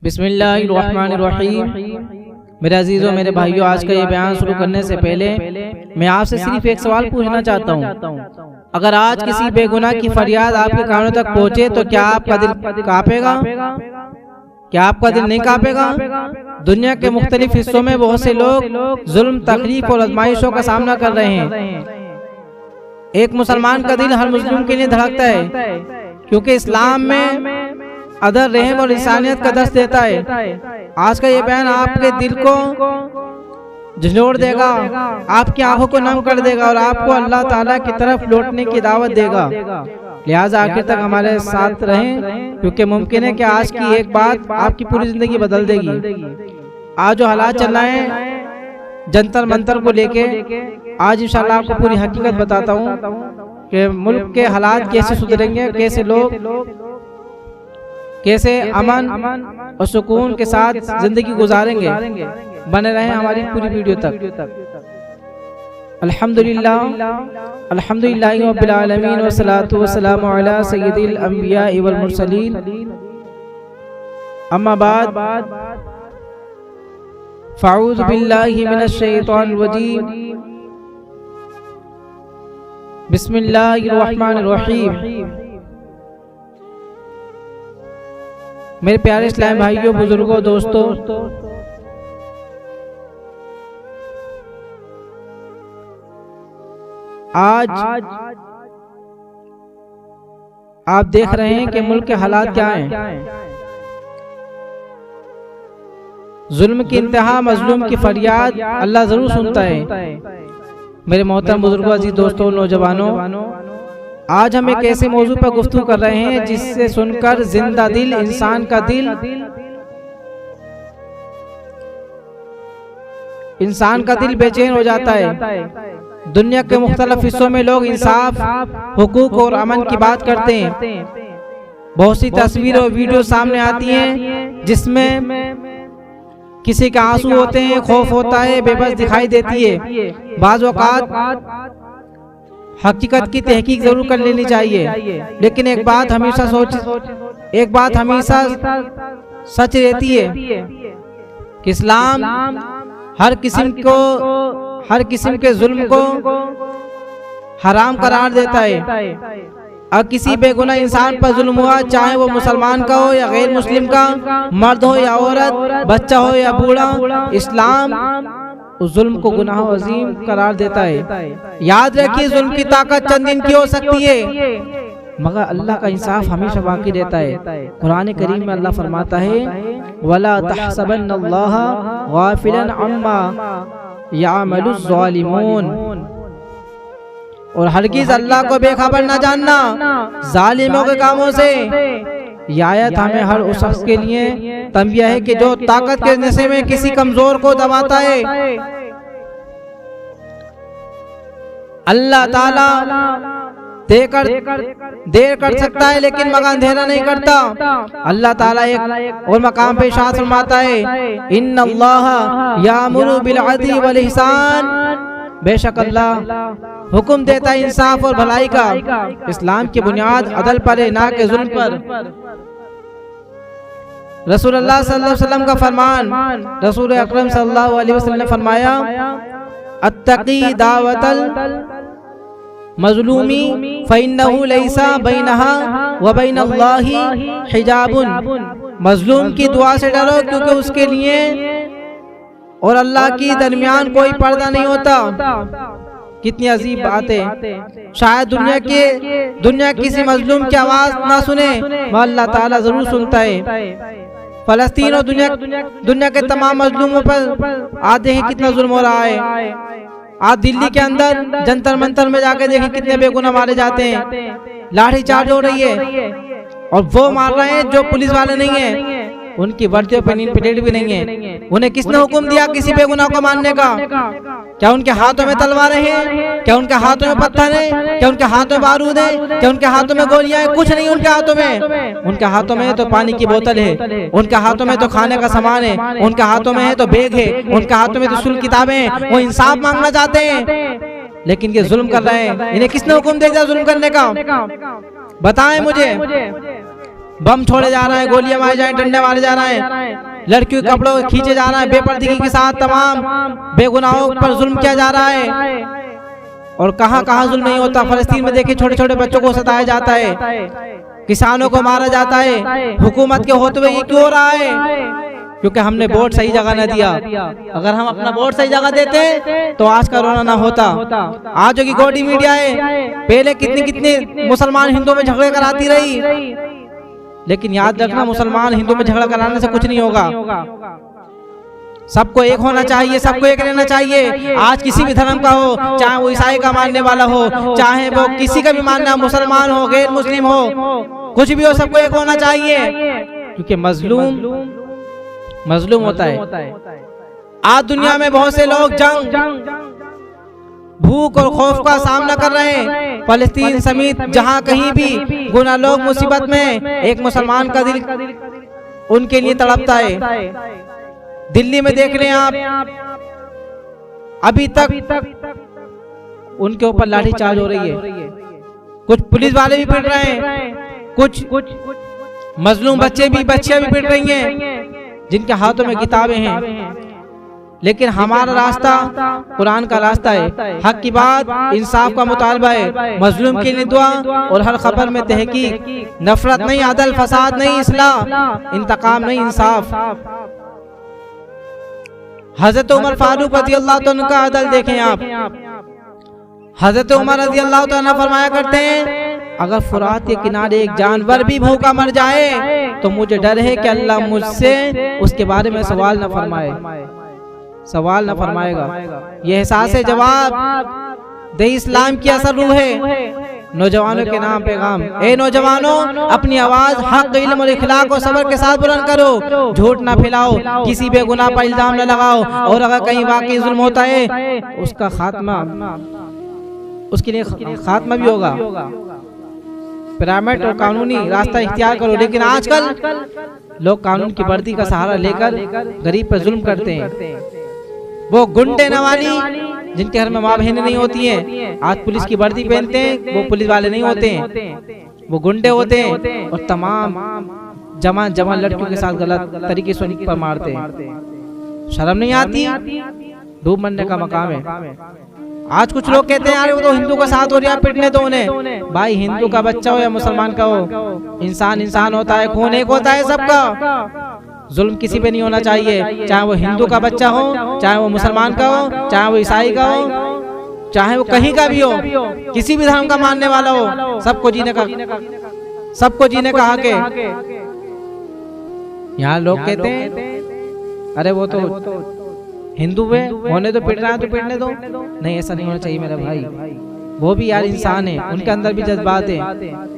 बिस्मिल्लाहिर्रहमानिर्रहीम। मेरे अजीज़ों, मेरे भाइयों, आज का ये बयान शुरू करने से पहले मैं आपसे सिर्फ एक सवाल पूछना चाहता हूँ। अगर आज किसी बेगुनाह की फरियाद आपके कानों तक पहुँचे तो क्या आपका दिल कांपेगा? क्या आपका दिल नहीं कांपेगा? दुनिया के मुख्तलिफ हिस्सों में बहुत से लोग जुल्म, तकलीफ और आजमाइशों का सामना कर रहे हैं। एक मुसलमान का दिल हर मुस्लिम के लिए धड़कता है, क्योंकि इस्लाम में अदर, रहम और इंसानियत का दर्स देता है। आज का ये बयान आपके दिल को झंझोड़ देगा, आपकी आंखों को नम कर देगा और आपको अल्लाह ताला की तरफ लौटने की दावत देगा। लिहाजा आखिर तक हमारे साथ रहें, क्योंकि मुमकिन है कि आज की एक बात आपकी पूरी जिंदगी बदल देगी। आज जो हालात चल रहे हैं जंतर मंतर को लेके, आज इंशाल्लाह आपको पूरी हकीकत बताता हूँ कि मुल्क के हालात कैसे सुधरेंगे, कैसे लोग कैसे अमन और सुकून के साथ जिंदगी गुजारेंगे। बने रहें हमारी पूरी वीडियो तक। अल्हम्दुलिल्लाह रब्बिल आलमीन वस्सलातु वस्सलामु अला सय्यिदिल अंबिया वल मुरसलीन। अम्मा बाद, फ़अऊज़ु बिल्लाहि मिनश शैतानिर रजीम। बिस्मिल्लाहिर रहमानिर रहीम। मेरे प्यारे इस्लामी भाइयों, बुजुर्गों, दोस्तों, आज आप देख रहे हैं कि मुल्क के हालात क्या हैं। जुल्म की इंतहा, मजलूम की फरियाद अल्लाह जरूर सुनता है। मेरे मोहतरम बुजुर्गों, अजीज दोस्तों, नौजवानों, आज हम एक ऐसे मौजू पर गुफ्तगू कर रहे हैं जिससे सुनकर जिंदा दिल, इंसान का दिल बेचैन हो जाता है। दुनिया के मुख्तलिफ हिस्सों में लोग इंसाफ, हुकूक और अमन की बात करते हैं। बहुत सी तस्वीरें और वीडियो सामने आती हैं जिसमें किसी के आंसू होते हैं, खौफ होता है, बेबस दिखाई देती है। बाज़ औक़ात हकीकत की तहकीक जरूर कर लेनी चाहिए, लेकिन एक बात हमेशा सच रहती है कि इस्लाम हर किस्म के जुल्म को हराम करार देता है। अगर किसी बेगुनाह इंसान पर जुल्म हुआ, चाहे वो मुसलमान का हो या गैर मुस्लिम का, मर्द हो या औरत, बच्चा हो या बूढ़ा, इस्लाम उस जुल्म को गुनाह अजीम करार देता है। याद रखिए, जुल्म की ताकत चंद दिन की हो सकती है, मगर अल्लाह का इंसाफ हमेशा बाकी रहता है। कुरान करीम में अल्लाह फरमाता है, वला तहसबन्नल्लाह गाफिलन अम्मा यामलुज़ ज़ालिमून, और हरगिज अल्लाह को बेखबर न जानना जालिमों के कामों से। यह आयत हमें हर उस शख्स के लिए तंबिया है कि जो ताकत के नशे में किसी कमजोर को दबाता है। अल्लाह ताला देर कर सकता है, लेकिन मगर अंधेरा नहीं करता। अल्लाह ताला एक और मकाम पे इरशाद फरमाता है, इन्नल्लाह यामुरु बिल अदली वल इहसान, बेशक अल्लाह हुक्म देता है इंसाफ और भलाई का। इस्लाम की बुनियाद अदल पर है, ना कि जुल्म पर। रसूलुल्लाह सल्लल्लाहु अलैहि वसल्लम का फरमान, रसूल अकरम सल्लल्लाहु अलैहि वसल्लम ने फरमाया, अत्तकी दावतल मजलूमी फइन्नहु लैसा बैनहा व बैनल्लाहि हिजाबुन। मजलूम की दुआ से डरो, क्योंकि उसके लिए और अल्लाह की दरमियान कोई पर्दा नहीं होता। कितनी अजीब बात है। शायद दुनिया किसी मजलूम की आवाज ना सुने, मगर अल्लाह ताला जरूर सुनता है। फलस्तीन और दुनिया के तमाम मजलूमों पर आज देखें कितना जुल्म हो रहा है। आज दिल्ली के अंदर जंतर मंतर में जाके देखें कितने बेगुनाह मारे जाते हैं। लाठी चार्ज हो रही है और वो मार रहे हैं जो पुलिस वाले नहीं है, उनकी वर्दियों पर नील प्लेट भी नहीं है। उन्हें किसने हुक्म दिया किसी बेगुनाह को मारने का? क्या उनके हाथों में तलवारें हैं? क्या उनके हाथों में पत्थर हैं? क्या उनके हाथों में बारूद है? क्या उनके हाथों में गोलियां हैं? कुछ नहीं उनके हाथों में। उनके हाथों में तो पानी की बोतल है, उनके हाथों में तो खाने का सामान है, उनके हाथों में है तो बैग है, उनके हाथों में तो शुल्क किताबें हैं। वो इंसाफ मांगना चाहते हैं, लेकिन ये जुल्म कर रहे हैं। इन्हें किसने हुक्म दे दिया जुल्म करने का? बताएं मुझे। बम छोड़े जा रहे हैं, गोलियां मारे जा रहे हैं, डंडे मारे जा रहे हैं, लड़कियों के कपड़ों खींचे जा रहा है, बेपर्दगी के साथ तमाम बेगुनाहों पर जुल्म किया जा रहा है। और कहां कहां जुल्म नहीं होता। फलस्तीन में देखिए छोटे छोटे बच्चों को सताया जाता है, किसानों को मारा जाता है। हुकूमत के होते हुए ये क्यों हो रहा है? क्योंकि हमने वोट सही जगह न दिया। अगर हम अपना वोट सही जगह देते तो आज का रोना ना होता। आज जो की गोडी मीडिया है, पहले कितनी कितनी मुसलमान हिंदू में झगड़े कराती रही, लेकिन याद रखना मुसलमान हिंदू में झगड़ा कराने से कुछ नहीं होगा। सबको एक होना चाहिए, सबको एक रहना चाहिए। आज किसी भी धर्म का हो, चाहे वो ईसाई का मानने वाला हो, चाहे वो किसी का भी मानना, मुसलमान हो गैर मुस्लिम हो, कुछ भी हो, सबको एक होना चाहिए। क्योंकि मजलूम होता है। आज दुनिया में बहुत से लोग जंग, भूख और खौफ का सामना कर रहे हैं। फलस्तीन समेत जहां कहीं भी गुनाह लोग मुसीबत में, एक मुसलमान का दिल उनके लिए तड़पता है। दिल्ली में देख रहे हैं आप, अभी तक उनके ऊपर लाठीचार्ज हो रही है। कुछ पुलिस वाले भी पिट रहे हैं, कुछ मजलूम बच्चियां भी पिट रही हैं जिनके हाथों में किताबें हैं। लेकिन हमारा रास्ता कुरान का रास्ता है। हक की बात, इंसाफ का मुतालबा है, मजलूम के लिए दुआ और हर खबर में तहकीक। नफरत नहीं, अदल फसाद नहीं, इस्लाह, इंतकाम नहीं, इंसाफ। हजरत उमर फारूक रज़ी अल्लाह तआला का अदल देखें आप। हजरत उमर रज़ी अल्लाह तआला फरमाया करते हैं, अगर फुरात के किनारे एक जानवर भी भूखा मर जाए तो मुझे डर है कि अल्लाह मुझसे उसके बारे में सवाल न फरमाएगा। यह एहसास है जवाब दे इस्लाम की असर रूह है। नौजवानों के नाम पैगाम, ए नौजवानों, अपनी आवाज हक, इल्म और इखलाक और सब्र के साथ बुलंद करो। झूठ ना फैलाओ, किसी बेगुनाह पर इल्जाम न लगाओ, और अगर कहीं वाकई जुल्म होता है उसका खात्मा, उसके लिए खात्मा भी होगा। पिरामिड और कानूनी रास्ता इख्तियार करो। लेकिन आजकल लोग कानून की वर्दी का सहारा लेकर गरीब पर जुल्म करते हैं। वो गुंडे नवाली जिनके घर में माँ बहनें नहीं होती हैं, आज पुलिस की वर्दी पहनते हैं, वो पुलिस वाले नहीं होते हैं, वो गुंडे होते हैं और तमाम जवान लड़कियों के साथ गलत तरीके से उन पर मारते हैं। शर्म नहीं आती? डूब मरने का मकाम है। आज कुछ लोग कहते हैं यार वो तो हिंदू का साथ हो रहा है, पिटने दो उन्हें। भाई हिंदू का बच्चा हो या मुसलमान का हो, इंसान होता है, खून एक होता है सबका। जुल्म किसी पे नहीं होना चाहिए, चाहे वो हिंदू का बच्चा हो, चाहे वो मुसलमान का हो, चाहे वो ईसाई का हो, चाहे वो कहीं का भी हो, किसी भी धर्म का मानने वाला हो, सबको जीने का हक है। यहाँ लोग कहते हैं अरे वो तो हिंदू है, होने तो पिट रहा है तो पिटने दो। नहीं, ऐसा नहीं होना चाहिए मेरा भाई। वो भी यार इंसान है, उनके अंदर भी जज्बात है,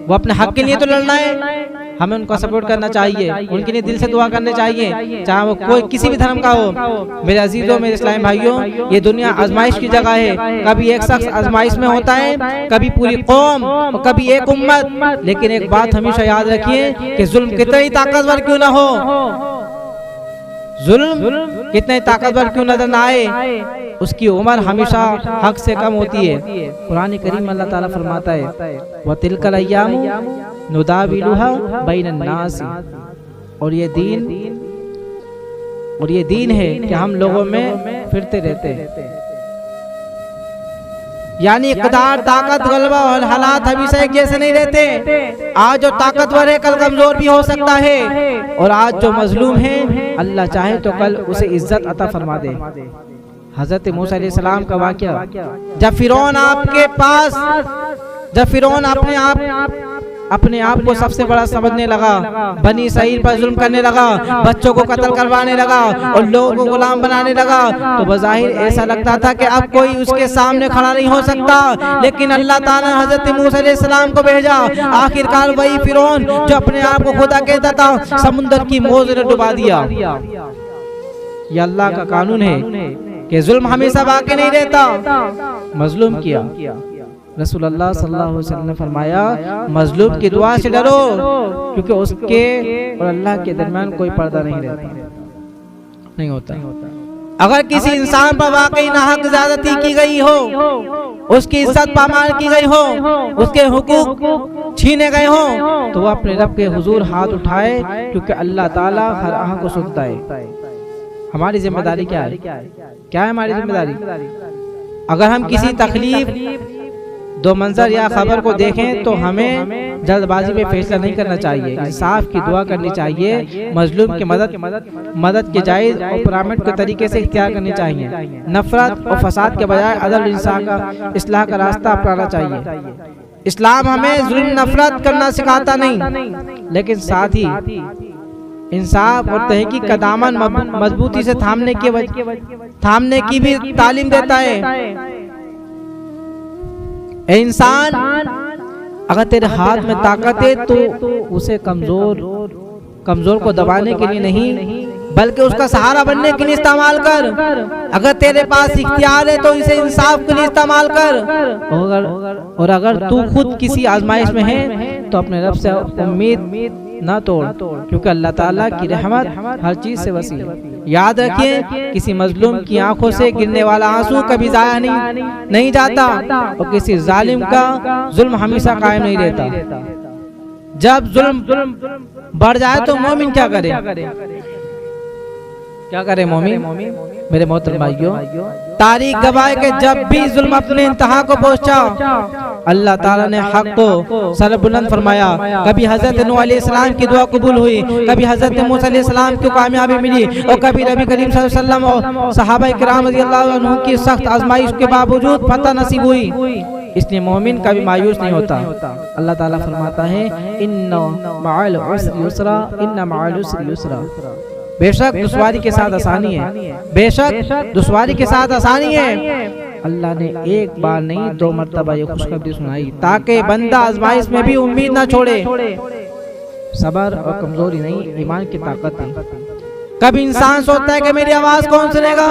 वो अपने हक के लिए तो लड़ना है। हमें उनका सपोर्ट करना चाहिए, उनके लिए दिल से दुआ करने चाहिए, चाहे वो कोई किसी भी धर्म का हो। मेरे अजीजों, मेरे इस्लामी भाइयों, ये दुनिया आजमाइश की जगह है। कभी एक शख्स आजमाइश में होता है, कभी पूरी कौम और कभी एक उम्मत। लेकिन एक बात हमेशा याद रखिए कि जुल्म कितना ही ताकतवर क्यों ना हो, जुल्म कितने ताकतवर क्यों नजर न आए, उसकी उम्र हमेशा हक से कम होती है। कुरान करीम अल्लाह ताला फरमाता है, व तिलकल अय्याम नुदाविलुहा बैनन नास। और ये दीन है कि हम लोगों में फिरते रहते हैं। यानी इक़्तिदार, ताकत, गलबा और हालात हमेशा एक जैसे नहीं रहते। आज जो ताकतवर है कल कमजोर भी हो सकता है, और आज जो मजलूम है अल्लाह चाहे तो कल उसे इज्जत अता फरमा दे। हजरत मूसा अलैहिस्सलाम का वाक़या, जब फिरौन अपने आप को सबसे बड़ा समझने लगा, बनी इसराइल पर जुल्म करने लगा, बच्चों को कत्ल करवाने लगा और लोगों को गुलाम बनाने लगा, तो बज़ाहिर ऐसा लगता था कि अब कोई उसके सामने खड़ा नहीं हो सकता। लेकिन अल्लाह ताला ने हजरत मूसा अलैहिस्सलाम को भेजा। आखिरकार वही फिरौन जो अपने आप को खुदा कहता था, समुद्र की मौज ने डुबा दिया। ये अल्लाह का कानून है कि जुल्म हमेशा बाकी नहीं रहता। मजलूम किया, रसूलुल्लाह सल्लल्लाहु अलैहि वसल्लम ने फरमाया, मजलूम की दुआ से डरो, क्योंकि उसके और अल्लाह के दरमियान कोई पर्दा नहीं होता। अगर किसी इंसान पर वाकई नाहक ज़्यादती की गई हो उसकी इज्जत पामाल की गई हो, उसके हुकूक छीने गए हो, तो वो अपने रब के हुजूर हाथ उठाए, क्योंकि अल्लाह ताला हर आह को सुनता है। हमारी जिम्मेदारी क्या है? क्या है हमारी जिम्मेदारी? अगर हम किसी तकलीफ, दो मंजर या खबर को देखें तो हमें जल्दबाजी में फैसला नहीं करना चाहिए, इंसाफ की दुआ करनी चाहिए, मजलूम की मदद के जायज और परामर्श के तरीके से इख्तियार करनी चाहिए। नफरत और फसाद के बजाय अदल इस्लाह का रास्ता अपनाना चाहिए। इस्लाम हमें जुल्म नफरत करना सिखाता नहीं, लेकिन साथ ही इंसाफ और तहकीक का दामन मजबूती से थामने की भी तालीम देता है। इंसान, अगर तेरे हाथ में ताकत है तो उसे कमजोर को दबाने के लिए नहीं, बल्कि उसका सहारा बनने के लिए इस्तेमाल कर। अगर तेरे पास इख्तियार है तो इसे इंसाफ के लिए इस्तेमाल कर। और अगर तू खुद किसी आजमाइश में है तो अपने रब से उम्मीद ना तोड़, क्योंकि अल्लाह ताला की रहमत हर चीज से वसी है। याद रखिए, किसी मजलूम की आंखों से गिरने वाला आंसू कभी जाया नहीं जाता, और किसी जालिम का जुल्म हमेशा कायम नहीं रहता। जब जुल्म बढ़ जाए तो मोमिन क्या करे मोमिन? मेरे मोहतरम भाइयों, तारीख गवाह के जब भी जुल्म अपने इंतहा को पहुंचा, अल्लाह ताला ने हक को सर बुलंद फरमाया। कभी हजरत नूह अलैहिस्सलाम की दुआ कबूल हुई, कभी हजरत मूसा अलैहिस्सलाम को कामयाबी मिली, और कभी नबी करीम सल्लल्लाहु अलैहि वसल्लम और सहाबा किराम रज़ियल्लाहु अन्हुम की सख्त आजमाइश के बावजूद फतह नसीब हुई। इसलिए मोमिन कभी मायूस नहीं होता। अल्लाह ताला फरमाता है, इन्ना मअल उसरि युसरा, इन्ना मअल उसरि युसरा। बेशक दुश्वारी के साथ आसानी है, बेशक दुश्वारी के साथ आसानी है। अल्लाह ने एक बार नहीं 2 मरतबा ये खुशखबरी सुनाई, ताकि बंदा आजमाइश में भी उम्मीद ना छोड़े। सब्र और कमजोरी नहीं, ईमान की ताकत है। कभी इंसान सोचता है कि मेरी आवाज कौन सुनेगा,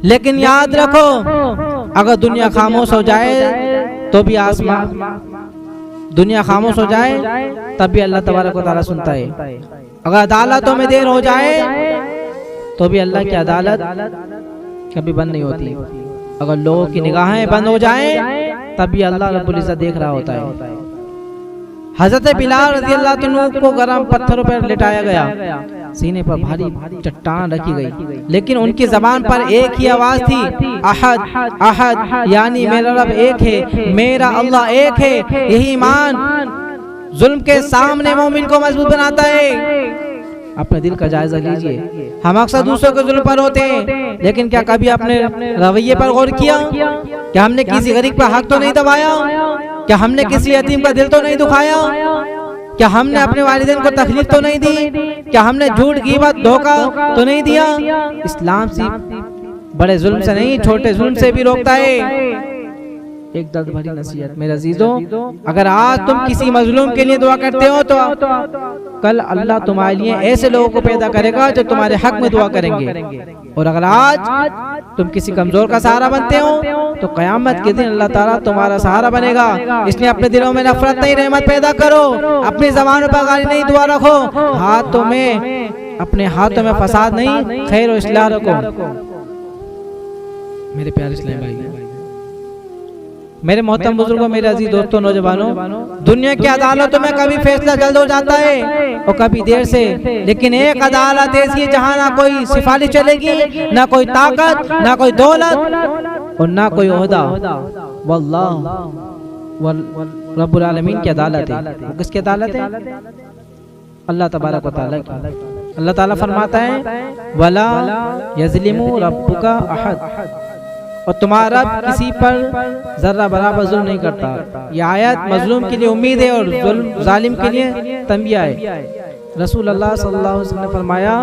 लेकिन याद रखो, अगर दुनिया खामोश हो जाए तो भी दुनिया खामोश हो जाए तब भी अल्लाह तबारक व तआला सुनता है। अगर अदालतों में देर हो जाए तो भी अल्लाह की अदालत कभी बंद नहीं होती। अगर लोगों की निगाहें बंद हो जाएं तब भी अल्लाह रब्बुल इज्जत देख रहा होता है। हजरत बिलाल रज़ियल्लाहु अन्हु को गरम पत्थरों पर लिटाया गया, सीने पर भारी चट्टान रखी गई, लेकिन उनकी जबान पर एक ही आवाज थी, अहद अहद, यानी मेरा रब एक है, मेरा अल्लाह एक है। यही ईमान जुल्म के सामने मोमिन को मजबूत बनाता है। अपने दिल का जायजा लीजिए। हम अक्सर दूसरों के जुल्म पर होते हैं, लेकिन क्या कभी अपने रवैये पर गौर किया? क्या हमने किसी गरीब का हक तो नहीं दबाया? क्या हमने किसी यतीम का दिल तो नहीं दुखाया? क्या हमने अपने वालिदैन को तकलीफ तो नहीं दी? क्या हमने झूठ, गीबत, धोखा तो नहीं दिया? इस्लाम सिर्फ बड़े जुल्म से नहीं, छोटे जुल्म से भी रोकता है। एक दर्द भरी नसीहत मेरे अजीजों, अगर आज तुम किसी मजलूम के लिए दुआ करते हो तो कल अल्लाह तुम्हारे लिए ऐसे लोगों को पैदा करेगा जो तुम्हारे हक में दुआ करेंगे। और अगर आज तुम किसी कमजोर का सहारा बनते हो तो कयामत के दिन अल्लाह ताला तुम्हारा सहारा बनेगा। इसलिए अपने दिलों में नफरत नहीं, रहमत पैदा करो। अपनी ज़बानों पर गाली नहीं, दुआ रखो। हाथों में, अपने हाथों में फसाद नहीं, खैर और इस्लाह रखो। मेरे प्यारे इस्लामी भाई, मेरे मोहतरम बुजुर्गों, मेरे अजीज दोस्तों, नौजवानों, दुनिया की अदालतों में कभी फैसला जल्द हो जाता है और कभी देर से, लेकिन एक अदालत ऐसी है जहाँ ना कोई सिफारिश चलेगी, ना कोई ताकत, ना कोई दौलत और ना कोई ओहदा। वल्लाह रब्बुल आलमीन की अदालत है। वो किसकी अदालत है? अल्लाह तबारक व तआला की। अल्लाह ताला फरमाता है, वला यज़लिमु रब्बुका अहद, और तुम्हारा रब किसी पर जर्रा बराबर जुल्म नहीं करता। यह आयत मजलूम के लिए उम्मीद है और जालिम के लिए तंबिया है। रसूल अल्लाह सल्लल्लाहु अलैहि वसल्लम ने फरमाया,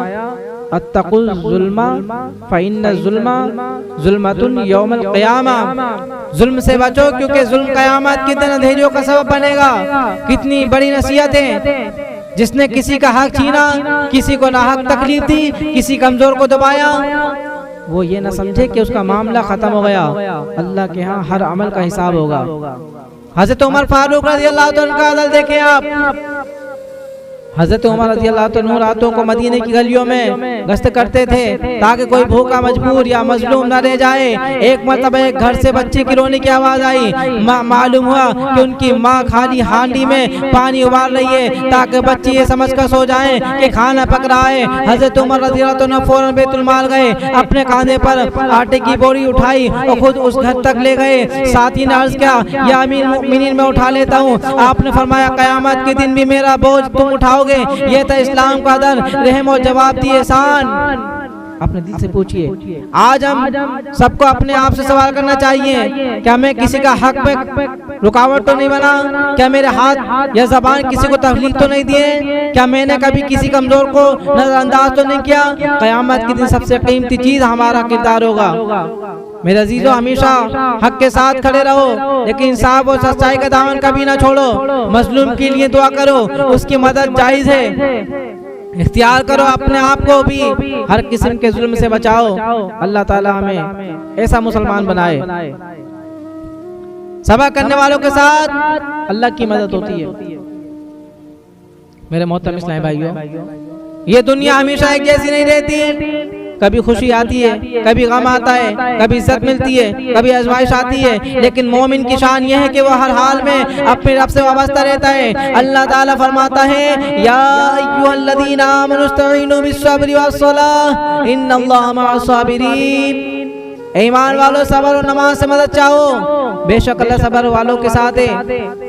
अत्तकुल जुल्मा फ़इन्न जुल्मा जुल्मतुन यौमल क़ियामा, जुल्म से बचो क्योंकि जुल्म क़यामत के दिन अंधेरियों का सबब बनेगा। कितनी बड़ी नसीहत है। जिसने किसी का हक छीना, किसी को नाहक तकलीफ दी, किसी कमजोर को दबाया, वो ये न समझे कि उसका मामला खत्म हो गया। अल्लाह के यहाँ हर अमल का हिसाब होगा। हज़रत उमर फारूक रज़ियल्लाहु अन्हु का अदल देखें आप। हजरत उमर रज़ी अल्लाह तआला रातों को मदीने की गलियों में गश्त करते थे ताकि कोई भूखा मजबूर या मजलूम न रह जाए। एक मरतबा एक घर से बच्चे की रोने की आवाज़ आई। मालूम हुआ कि उनकी माँ खाली हांडी में पानी उबाल रही है ताकि बच्चे ये समझ कर सो जाएं कि खाना पक रहा है। हजरत उमर रज़ी अल्लाह तआला फौरन बैतुल माल गए, अपने कांधे पर आटे की बोरी उठाई और खुद उस घर तक ले गए। साथी ने अर्ज किया, या अमीर मुमिनीन मैं उठा लेता हूँ। आपने फरमाया, क़यामत के दिन भी मेरा बोझ तुम उठाओगे। ये था इस्लाम का दर, रहम और जवाब दिए एहसान। अपने दिल से पूछिए, आज हम सबको अपने आप से सवाल करना चाहिए, क्या मैं किसी का हक में रुकावट तो नहीं बना? क्या मेरे हाथ या जबान किसी को तकलीफ तो नहीं दिए? क्या मैंने कभी किसी कमजोर को नजरअंदाज तो नहीं किया? क़यामत के दिन सबसे कीमती चीज हमारा किरदार होगा। मेरे अजीजों, हमेशा हक के साथ खड़े रहो, लेकिन इंसाफ और सच्चाई का दामन कभी ना छोड़ो। मजलूम के लिए दुआ करो, उसकी मदद जायज है। इख्तियार करो अपने आप को भी हर किस्म के जुल्म से बचाओ। अल्लाह ताला हमें ऐसा मुसलमान बनाए। सब्र करने वालों के साथ अल्लाह की मदद होती है। मेरे मोहतरम इस्लामी भाइयों, ये दुनिया हमेशा एक जैसी नहीं रहती। कभी खुशी आती है, कभी गम आता है, कभी इज्जत मिलती है, कभी आजमाइश आती है, लेकिन मोमिन की शान यह है कि वह हर हाल में अपने रब से वाबस्ता रहता है। अल्लाह ताला फरमाता है, या अय्युहल्लज़ीना आमनू इस्तईनु बिस्सब्रि वस्सलाह इन्नल्लाहा मअस-साबिरीन। ईमान वालों, सब्र और नमाज से मदद चाहो, बेशक अल्लाह सब्र वालों के साथ है।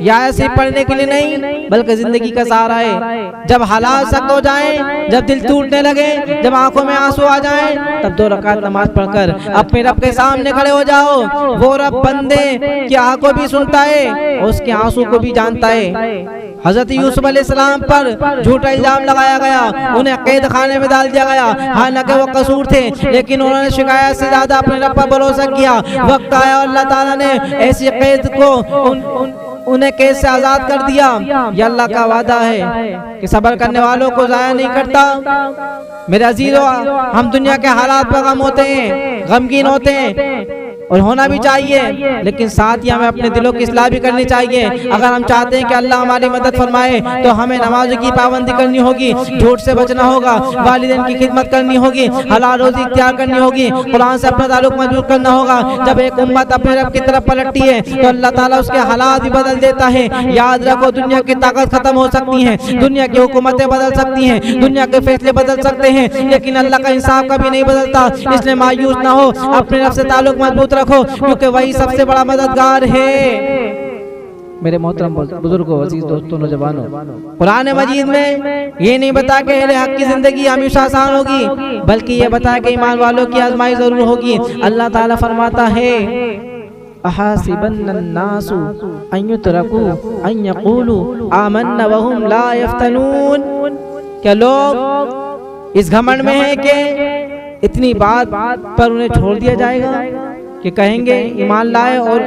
या सिर्फ पढ़ने के लिए नहीं, बल्कि जिंदगी का सहारा है। जब हालात सख्त हो जाएं, जब दिल टूटने लगे, जब आंखों में आंसू आ जाएं, तब 2 रकात नमाज पढ़कर अपने रब के सामने खड़े हो जाओ। वो रब बंदे की आह को भी सुनता है और उसके आंसू को भी जानता है। हजरत यूसुफ अलैहिस्सलाम पर झूठा इल्जाम लगाया गया, उन्हें कैद खाने में डाल दिया गया। हालांकि वो कसूर थे, लेकिन उन्होंने शिकायत से ज्यादा अपने रब पर भरोसा किया। वक्त आया और अल्लाह ताला ने ऐसी कैद को उन्हें कैद से आजाद कर दिया। ये अल्लाह का वादा है कि सब्र करने वालों को जाया नहीं करता। मेरे अजीजों, हम दुनिया के हालात पर गम होते हैं, गमगीन होते हैं और होना भी चाहिए, लेकिन साथ ही हमें अपने दिलों की इस्लाह भी करनी चाहिए। अगर हम चाहते हैं कि अल्लाह हमारी मदद फरमाए, तो हमें नमाज की पाबंदी करनी होगी, झूठ से बचना होगा, वालिदैन की खिदमत करनी होगी, हलाल रोजी इख्तियार करनी होगी, कुरान से अपना ताल्लुक मजबूत करना होगा। जब एक उम्मत अपने रब की तरफ पलटती है तो अल्लाह ताला उसके हालात भी बदल देता है। याद रखो, दुनिया की ताकत खत्म हो सकती है, दुनिया की हुकूमतें बदल सकती हैं, दुनिया के फैसले बदल सकते हैं, लेकिन अल्लाह का इंसाफ कभी नहीं बदलता। इसलिए मायूस ना हो, अपने रब से ताल्लुक मजबूत रखो, क्योंकि वही सबसे बड़ा मददगार है। मेरे मोहतरम बुजुर्गों, अजीज दोस्तों, नौजवानों, कुरान मजीद में ये नहीं बता के अहले हक की जिंदगी हमेशा आसान होगी, बल्कि ये बता के ईमान वालों की आजमाइश जरूर होगी। अल्लाह ताला फरमाता है, अहासिबन्नासु अन युतरकू अन यक़ूलू आमन्ना वहुम ला यफ्तनून। क्या लोग इस घमंड में है कि इतनी बात पर उन्हें छोड़ दिया जाएगा कि कहेंगे ईमान लाए और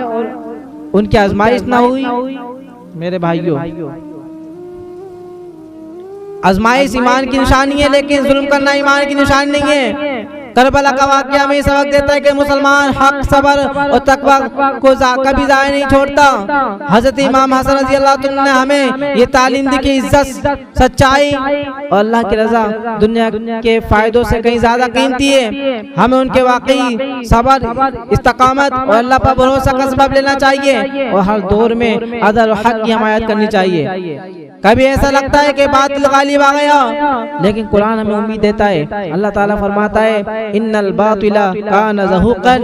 उनकी आजमाइश ना हुई? मेरे भाइयों, आजमाइश ईमान की निशानी है, लेकिन जुल्म करना ईमान की निशानी नहीं है। करबला का वाकया में सबक देता है कि मुसलमान हक, सब्र और तकवा को कभी जाया नहीं छोड़ता। हजरत इमाम हसन रज़ी अल्लाह तआला ने हमें ये तालीम दी कि इज्जत, सच्चाई और अल्लाह की रजा दुनिया के फायदों से कहीं ज्यादा कीमती है। हमें उनके वाकई सब्र, इस्तकामत और अल्लाह पर भरोसा का सबब लेना चाहिए और हर दौर में अदल और हक की हिमायत करनी चाहिए। कभी ऐसा लगता है कि बातिल गालिब आ गया, लेकिन कुरान हमें उम्मीद देता है। अल्लाह ताला फरमाता है, इन्नल बातिला काना ज़हूक़न,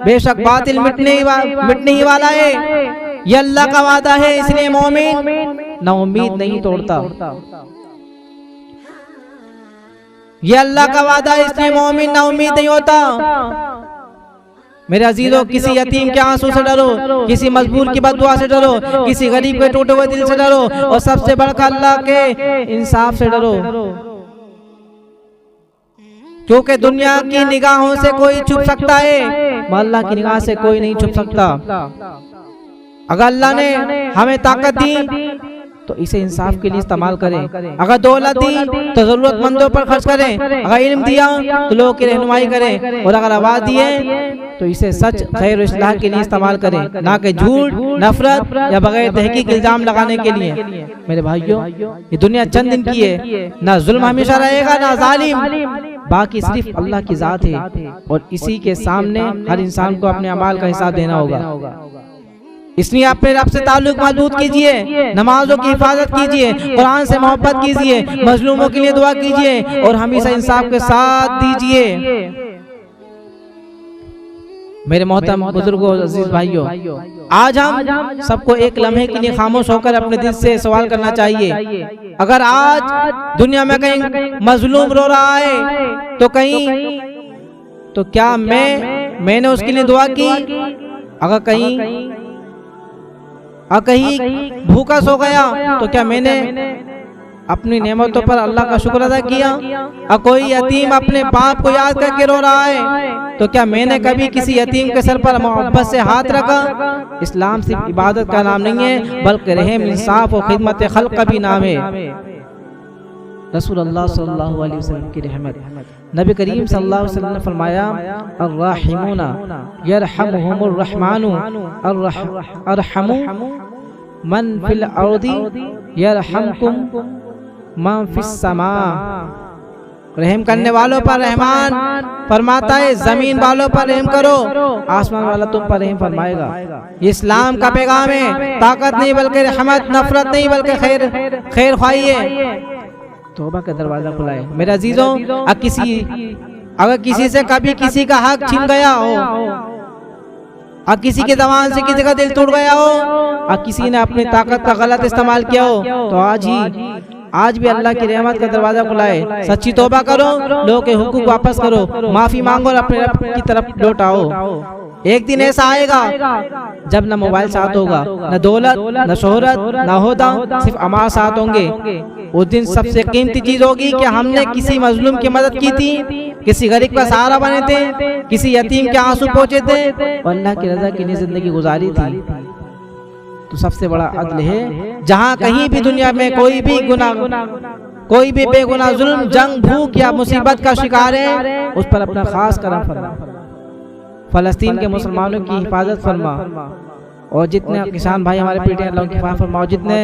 बेशक बातिल मिटने ही वाला है। ये अल्लाह का वादा है, इसलिए मोमिन ना उम्मीद नहीं तोड़ता। ये अल्लाह का वादा है, इसलिए मोमिन ना उम्मीद नहीं होता। मेरे अजीजों, किसी यतीम के आंसू से डरो, किसी मजबूर की बददुआ से डरो, किसी गरीब के टूटे हुए दिल से डरो और सबसे बढ़कर अल्लाह के इंसाफ से डरो, क्योंकि दुनिया की निगाहों से कोई छुप सकता है, अल्लाह की निगाह से कोई नहीं छुप सकता। अगर अल्लाह ने हमें ताकत दी तो इसे इंसाफ के लिए इस्तेमाल करें। अगर दौलत दी तो जरूरतमंदों पर खर्च करें, अगर इल्म दिया तो लोगों की रहनुमाई करें, और अगर आवाज दिए तो इसे सच, खैर और इस्लाह के लिए इस्तेमाल करें, ना कि झूठ, नफरत या बगैर तहकीक इल्जाम लगाने के लिए। मेरे भाइयों, ये दुनिया चंद दिन की है, ना जुल्म हमेशा रहेगा ना जालिम, बाकी सिर्फ अल्लाह की जात है, और इसी के सामने हर इंसान को अपने अमाल का हिसाब देना होगा। इसलिए अपने रब से ताल्लुक मजबूत कीजिए, नमाजों की हिफाजत कीजिए, कुरान से मोहब्बत कीजिए, मजलूमों के लिए दुआ कीजिए, और हमेशा इंसाफ के साथ दीजिए। मेरे मोहतरम बुजुर्गों, अजीज भाइयों, आज हम सबको एक लम्हे के लिए खामोश होकर अपने दिल से सवाल करना चाहिए। अगर आज दुनिया में कहीं मजलूम रो रहा है तो क्या मैंने उसके लिए दुआ की? अगर कहीं भूखा सो गया तो क्या मैंने अपनी नेमतों पर अल्लाह का शुक्र अदा किया? और कोई यतीम अपने बाप को याद करके रो रहा है तो क्या मैंने कभी किसी यतीम के सर पर मोहब्बत से हाथ रखा? इस्लाम सिर्फ इबादत का नाम नहीं है, बल्कि रहम, इंसाफ और खिदमत खल्क का भी नाम है। रसूलुल्लाह सल्लल्लाहु अलैहि वसल्लम की रहमत, नबी करीम सल्लल्लाहु अलैहि वसल्लम ने फरमाया, अर्राहिमूना यरहमुहुमुर रहमानु अरहमु मन फिल अर्दी यरहमकुम मन फिस समा। रहम करने वालों पर रहमान फरमाता है, जमीन वालों पर रहम करो, आसमान वाला तुम पर रहम फरमाएगा। ये इस्लाम का पैगाम है, ताकत नहीं बल्कि रहमत, नफरत नहीं बल्कि खैर ख्वाही है। तौबा का दरवाजा खुला है। मेरे अजीजों, अगर किसी से कभी किसी का हक छीन गया हो, और किसी की ज़बान से किसी का दिल टूट गया हो, और किसी ने अपनी ताकत का गलत इस्तेमाल किया हो, तो आज भी अल्लाह की रहमत का दरवाजा खुला है। सच्ची तौबा करो, लोगों के हुकूक वापस करो, माफी मांगो और अपने रब की तरफ लौट आओ। एक दिन ऐसा आएगा जब न मोबाइल साथ होगा, न दौलत, न शोहरत, न होदा, सिर्फ अमाल साथ होंगे। उस दिन सबसे कीमती चीज होगी कि हमने किसी मजलूम की मदद की थी, किसी गरीब का सहारा बने थे, किसी यतीम के आंसू पोंछे थे, और अल्लाह की रजा के लिए जिंदगी गुजारी थी। तो सबसे बड़ा अदल है, जहाँ कहीं भी दुनिया में कोई भी बेगुनाह जुल्म, जंग, भूख या मुसीबत का शिकार है, उस पर अपना खास करम फरमा। फलस्तीन के मुसलमानों की हिफाजत फरमा, और जितने किसान भाई हमारे पीटे अल्लाह की हिफाजत फरमा, और जितने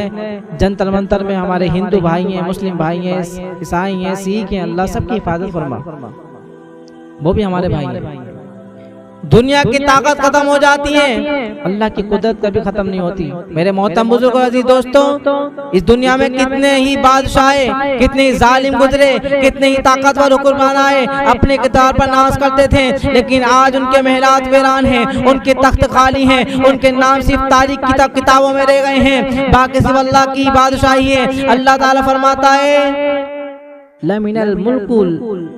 जंतर मंतर में हमारे हिंदू भाई हैं, मुस्लिम भाई हैं, ईसाई हैं, सिख हैं, अल्लाह सबकी हिफाजत फरमा, वो भी हमारे भाई हैं। दुनिया की ताकत खत्म हो जाती है, अल्लाह की कुदरत कभी खत्म नहीं होती। मेरे मोहतरम बुजुर्ग और अजीज दोस्तों, इस दुनिया में कितने ही बादशाह, कितने ही जालिम गुजरे, कितने ही ताकतवर हुक्मरान आए, अपने किताब पर नाज करते थे, लेकिन आज उनके महलात वीरान हैं, उनके तख्त खाली हैं, उनके नाम सिर्फ तारीख की किताबों में रह गए हैं, बाकी सिर्फ अल्लाह की बादशाही है। अल्लाह ताला फरमाता है, लमिनल मुल्कुल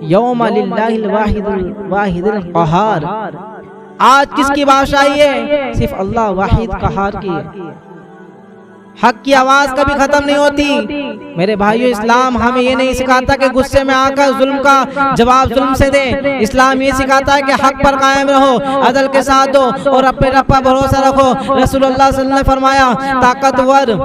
यौमा लिल्लाहिल वाहिदिल क़हार। आज किसकी बादशाही है? सिर्फ अल्लाह वाहिद क़हार की। हक की आवाज कभी खत्म नहीं होती। मेरे भाइयों, इस्लाम हमें ये नहीं सिखाता कि गुस्से में आकर जुल्म का जवाब जुल्म से दे। इस्लाम ये सिखाता है कि हक पर कायम रहो, अदल के साथ दो, और अपने रब पर भरोसा रखो। रसूलुल्लाह सल्लल्लाहु अलैहि वसल्लम ने फरमाया, ताकतवर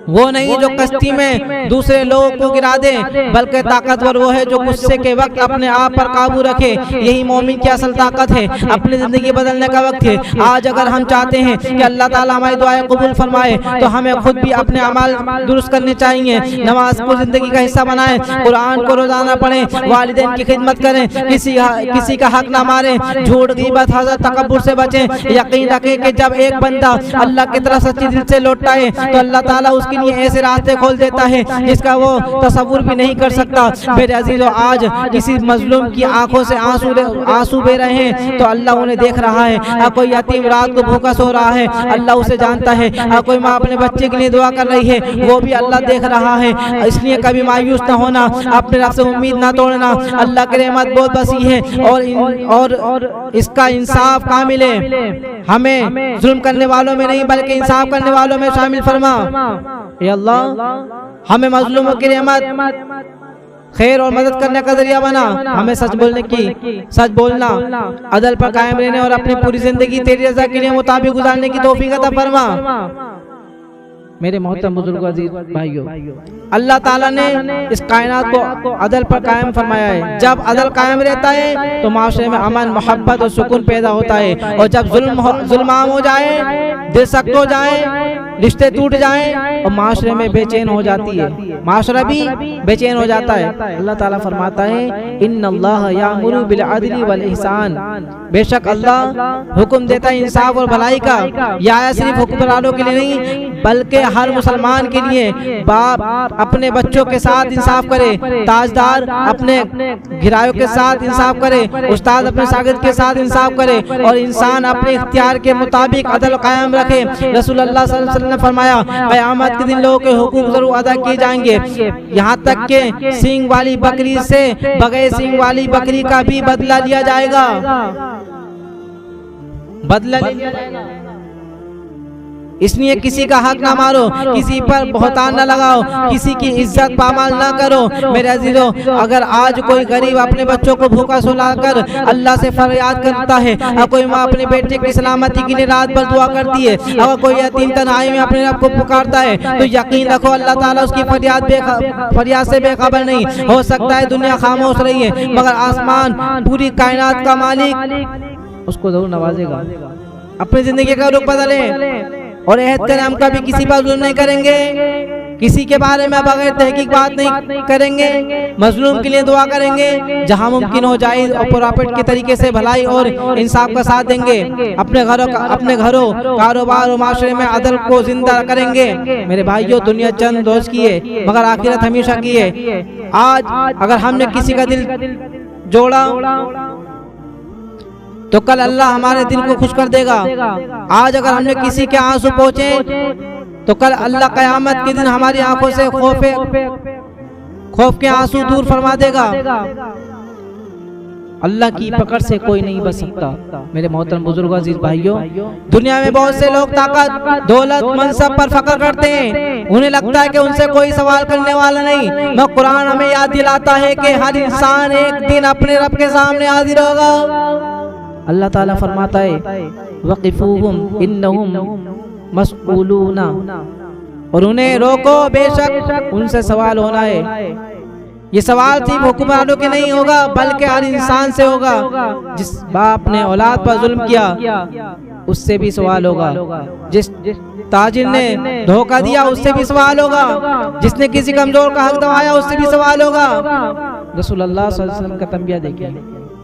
वो नहीं जो कश्ती में दूसरे लोगों को गिरा दे, बल्कि ताकतवर वो है जो गुस्से के वक्त अपने आप पर काबू रखे। यही मोमिन की असल ताकत है, अपनी जिंदगी बदलने का वक्त है। आज अगर हम चाहते हैं कि अल्लाह ताला हमारी दुआएं कबूल फरमाए, तो हमें खुद भी अपने अमाल दुरुस्त करने चाहिए। नमाज को जिंदगी का हिस्सा बनाएं, कुरान को रोजाना पढ़ें, वालिदैन की खिदमत करें, किसी का हक ना मारें, झूठ, गीबत, हसद, तकब्बुर से बचें। यकीन रखें कि जब एक बंदा अल्लाह की तरफ सच्ची दिल से लौटता है, तो अल्लाह ताला उसकी ऐसे रास्ते खोल देता है जिसका वो तसव्वुर भी नहीं कर सकता। मेरे अजीजों, आज किसी मजलूम की आंखों से आंसू बह रहे हैं तो अल्लाह उन्हें देख रहा है। कोई यतीम रात को भूखा सो रहा है, अल्लाह उसे जानता है। कोई माँ अपने बच्चे के लिए दुआ कर रही है, वो भी अल्लाह देख रहा है। इसलिए कभी मायूस न होना, अपने रब से उम्मीद न तोड़ना। अल्लाह की रहमत बहुत वसी है, और इसका इंसाफ कामिल है। हमें जुल्म करने वालों में नहीं बल्कि इंसाफ करने वालों में शामिल फरमा। या अल्लाह, हमें मजलूमों की रहमत, खैर और मदद करने का जरिया बना। हमें सच बोलना, अदल पर कायम रहने और अपनी पूरी जिंदगी तेरी रज़ा के लिए मुताबिक गुजारने की तौफीक अता फरमा। मेरे मोहतरम बुजुर्ग अजीज भाइयों, अल्लाह ताला ने इस कायनात को अदल पर कायम फरमाया है। जब अदल कायम रहता है तो माशरे में अमन, मोहब्बत और सुकून पैदा होता है। और जब जुल्म आम हो जाए, दिल सख्त हो जाए, रिश्ते टूट जाएं और माशरे में बेचैन हो जाती है, माशरा भी बेचैन हो जाता है। अल्लाह ताला फरमाता है इन्नल्लाह यामुरु बिल अदली वल इहसान, बेशक अल्लाह हुक्म देता है इंसाफ और भलाई का। यह सिर्फ हुक्मरानों के लिए नहीं बल्कि हर मुसलमान के लिए। बाप अपने बच्चों के साथ इंसाफ करे, ताजदार अपने घिरायों के साथ इंसाफ करे, उस्ताद अपने शागिर्द के साथ इंसाफ करे और इंसान अपने इख्तियार के मुताबिक अदल कायम रखे। रसूलुल्लाह सल्लल्लाहु अलैहि वसल्लम ने फरमाया क़यामत के दिन लोगों के हुकूक जरूर अदा किए जाएंगे, यहाँ तक के सींग वाली बकरी से बगैर सींग वाली बकरी का भी बदला लिया जाएगा, बदला लिया जाएगा। इसलिए किसी का हक ना मारो, किसी पर बहुतान न लगाओ, किसी की इज्जत पामाल ना करो। मेरे अजीजों, अगर आज कोई गरीब अपने बच्चों को भूखा सुलाकर अल्लाह से फरियाद करता है, और कोई माँ अपने बेटे की सलामती के लिए रात भर दुआ करती है, अगर कोई यतीम तन्हाई में अपने रब को पुकारता है, तो यकीन रखो अल्लाह ताला उसकी फरियाद से बेखबर नहीं। हो सकता है दुनिया खामोश रही है, मगर आसमान पूरी कायनात का मालिक उसको जरूर नवाजेगा। अपनी जिंदगी का रुख बदले और एहतराम का भी किसी पर जुल्म नहीं करेंगे, किसी के बारे में बगैर तहकीक बात नहीं करेंगे, मजलूम के लिए दुआ करेंगे, जहां मुमकिन हो जायज़ और प्रॉफिट के तरीके से भलाई और इंसाफ का साथ देंगे। अपने घरों कारोबार और माशरे में अदल को जिंदा करेंगे। मेरे भाइयों, दुनिया चंद रोज की है मगर आखिरत हमेशा की है। आज अगर हमने किसी का दिल जोड़ा तो कल अल्लाह हमारे दिल को खुश कर देगा। आज अगर हमने किसी के आंसू पहुंचे तो कल अल्लाह क़यामत के दिन हमारी आंखों से खौफ के आंसू दूर फरमा देगा। अल्लाह की पकड़ से कोई नहीं बच सकता। मेरे मोहतरम बुजुर्ग अजीज भाइयों, दुनिया में बहुत से लोग ताकत, दौलत, मनसब पर फख्र करते हैं। उन्हें लगता है कि उनसे कोई सवाल करने वाला नहीं। मगर कुरान हमें याद दिलाता है कि हर इंसान एक दिन अपने रब के सामने हाजिर होगा। अल्लाह ताला फरमाता है वक़िफूहुम इन्नहुम मस्ऊलूना, और उन्हें रोको, बेशक उनसे सवाल होना है। ये सवाल सिर्फ हुक्मरानों के नहीं होगा बल्कि हर इंसान से होगा। जिस बाप ने औलाद पर जुल्म किया उससे भी सवाल होगा, जिस ताजिर ने धोखा दिया उससे भी सवाल होगा, जिसने किसी कमजोर का हक दबाया उससे भी सवाल होगा। रसूलुल्लाह सल्लल्लाहु अलैहि वसल्लम का तंबिया देखिए।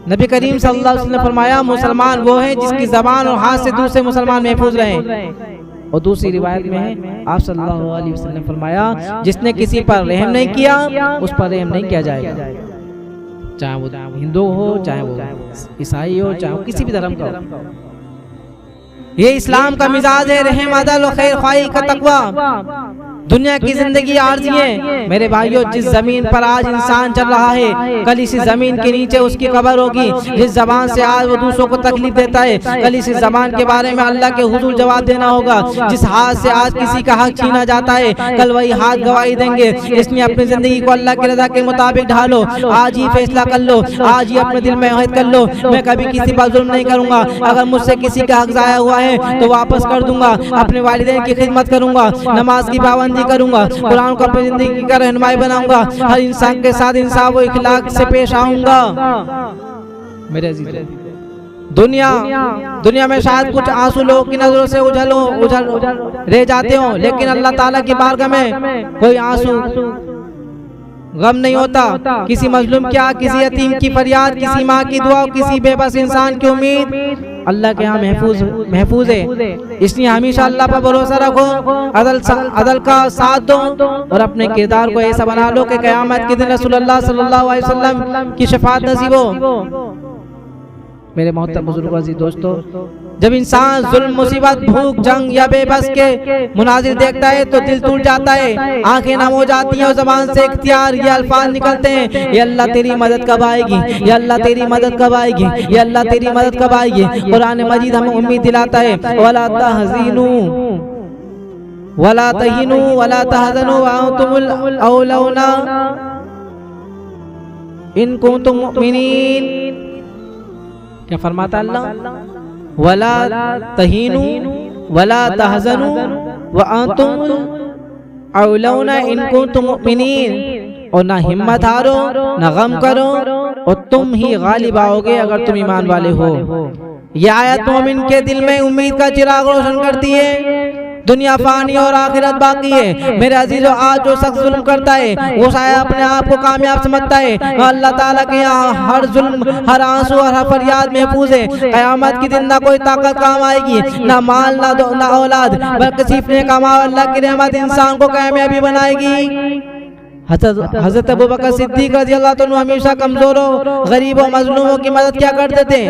नबी करीम सल्लल्लाहु अलैहि वसल्लम ने फरमाया मुसलमान वो है जिसकी जबान और हाथ से दूसरे मुसलमान महफूज रहे। और दूसरी रिवायत में है आप सल्लल्लाहु अलैहि वसल्लम ने फरमाया जिसने किसी पर रहम नहीं किया उस पर रहम नहीं किया जाएगा, चाहे वो हिंदू हो, चाहे वो ईसाई हो, चाहे वो किसी भी धर्म का हो। ये इस्लाम का मिजाज है, रहम, अदल और खैर ख्वाही का तकवा। दुनिया की जिंदगी आर्जी है। मेरे भाइयों, जिस जमीन पर आज इंसान चल रहा है कल इसी जमीन के नीचे उसकी कब्र होगी। जिस जबान से आज वो दूसरों को तकलीफ देता है कल इसी जबान के बारे में अल्लाह के हुजूर जवाब देना होगा। जिस हाथ से आज किसी का हक छीना जाता है कल वही हाथ गवाही देंगे। इसलिए अपनी जिंदगी को अल्लाह की रजा के मुताबिक ढालो। आज ही फैसला कर लो, आज ही अपने दिल में अहद कर लो मैं कभी किसी पर जुल्म नहीं करूंगा। अगर मुझसे किसी का हक जाया हुआ है तो वापस कर दूंगा। अपने वालिदैन की खिदमत करूंगा, नमाज की पाबंदी करूंगा, कुरान को अपनी जिंदगी का रहनुमाई बनाऊंगा, हर इंसान के साथ इंसाफ और इखलाक से पेश आऊंगा। मेरे अजीज, दुनिया में शायद कुछ आंसू लोगों की नजरों से उछल रह जाते हो, लेकिन अल्लाह ताला की बारगाह में कोई आंसू गम नहीं होता। किसी मजलूम क्या, किसी यतीम की फरियाद, किसी माँ की दुआ, किसी बेबस इंसान की उम्मीद अल्लाह के यहाँ महफूज है। इसलिए हमेशा अल्लाह पर भरोसा रखो, अदल का साथ दो और अपने किरदार को ऐसा बना लो कि क़यामत के दिन रसूलुल्लाह सल्लल्लाहु अलैहि वसल्लम की शफाअत नसीब हो। मेरे मोहतरम बुजुर्ग अजीज दोस्तों, जब इंसान जुल्म, मुसीबत, भूख, जंग या बेबस के मुनाजिर देखता है तो दिल टूट जाता है, आंखें नम हो जाती हैं और ज़बान से इख्तियार ये अल्फाज निकलते हैं, या अल्लाह तेरी मदद कब आएगी, या अल्लाह तेरी मदद कब आएगी, या अल्लाह तेरी मदद कब आएगी। कुरान मजीद हमें उम्मीद दिलाता है वला तहज़ीनू वला तहीनू वला तहज़नू व अंतुमुल अऔलौना इन कुंतुम मुमिनीन। क्या फरमाता अल्लाह, वला तहीनू वला तहज़नू व अंतुम औलौना इन कुंतुम मुमिनीन, और ना हिम्मत हारो ना गम करो और तुम ही गालिब आओगे अगर तुम ईमान वाले हो। यह आयत मोमिन के दिल में उम्मीद का चिराग रोशन करती है। दुनिया फानी और आखिरत बाकी है। मेरे अजीजों, आज जो शख्स जुल्म करता है वो शायद अपने आप को कामयाब समझता है। अल्लाह ताला के यहाँ हर जुल्म, हर आंसू और हर फरियाद महफूज है। क़यामत की दिन ना कोई ताकत काम आएगी, ना माल, ना औलाद, बल्कि सिर्फ नेक अमाल, अल्लाह की रहमत इंसान को कामयाबी बनाएगी। हज़रत अबू बकर सिद्दीक़ रज़ियल्लाहु अन्हु हमेशा कमजोरों, गरीबों, मजलूमों की मदद क्या करते थे।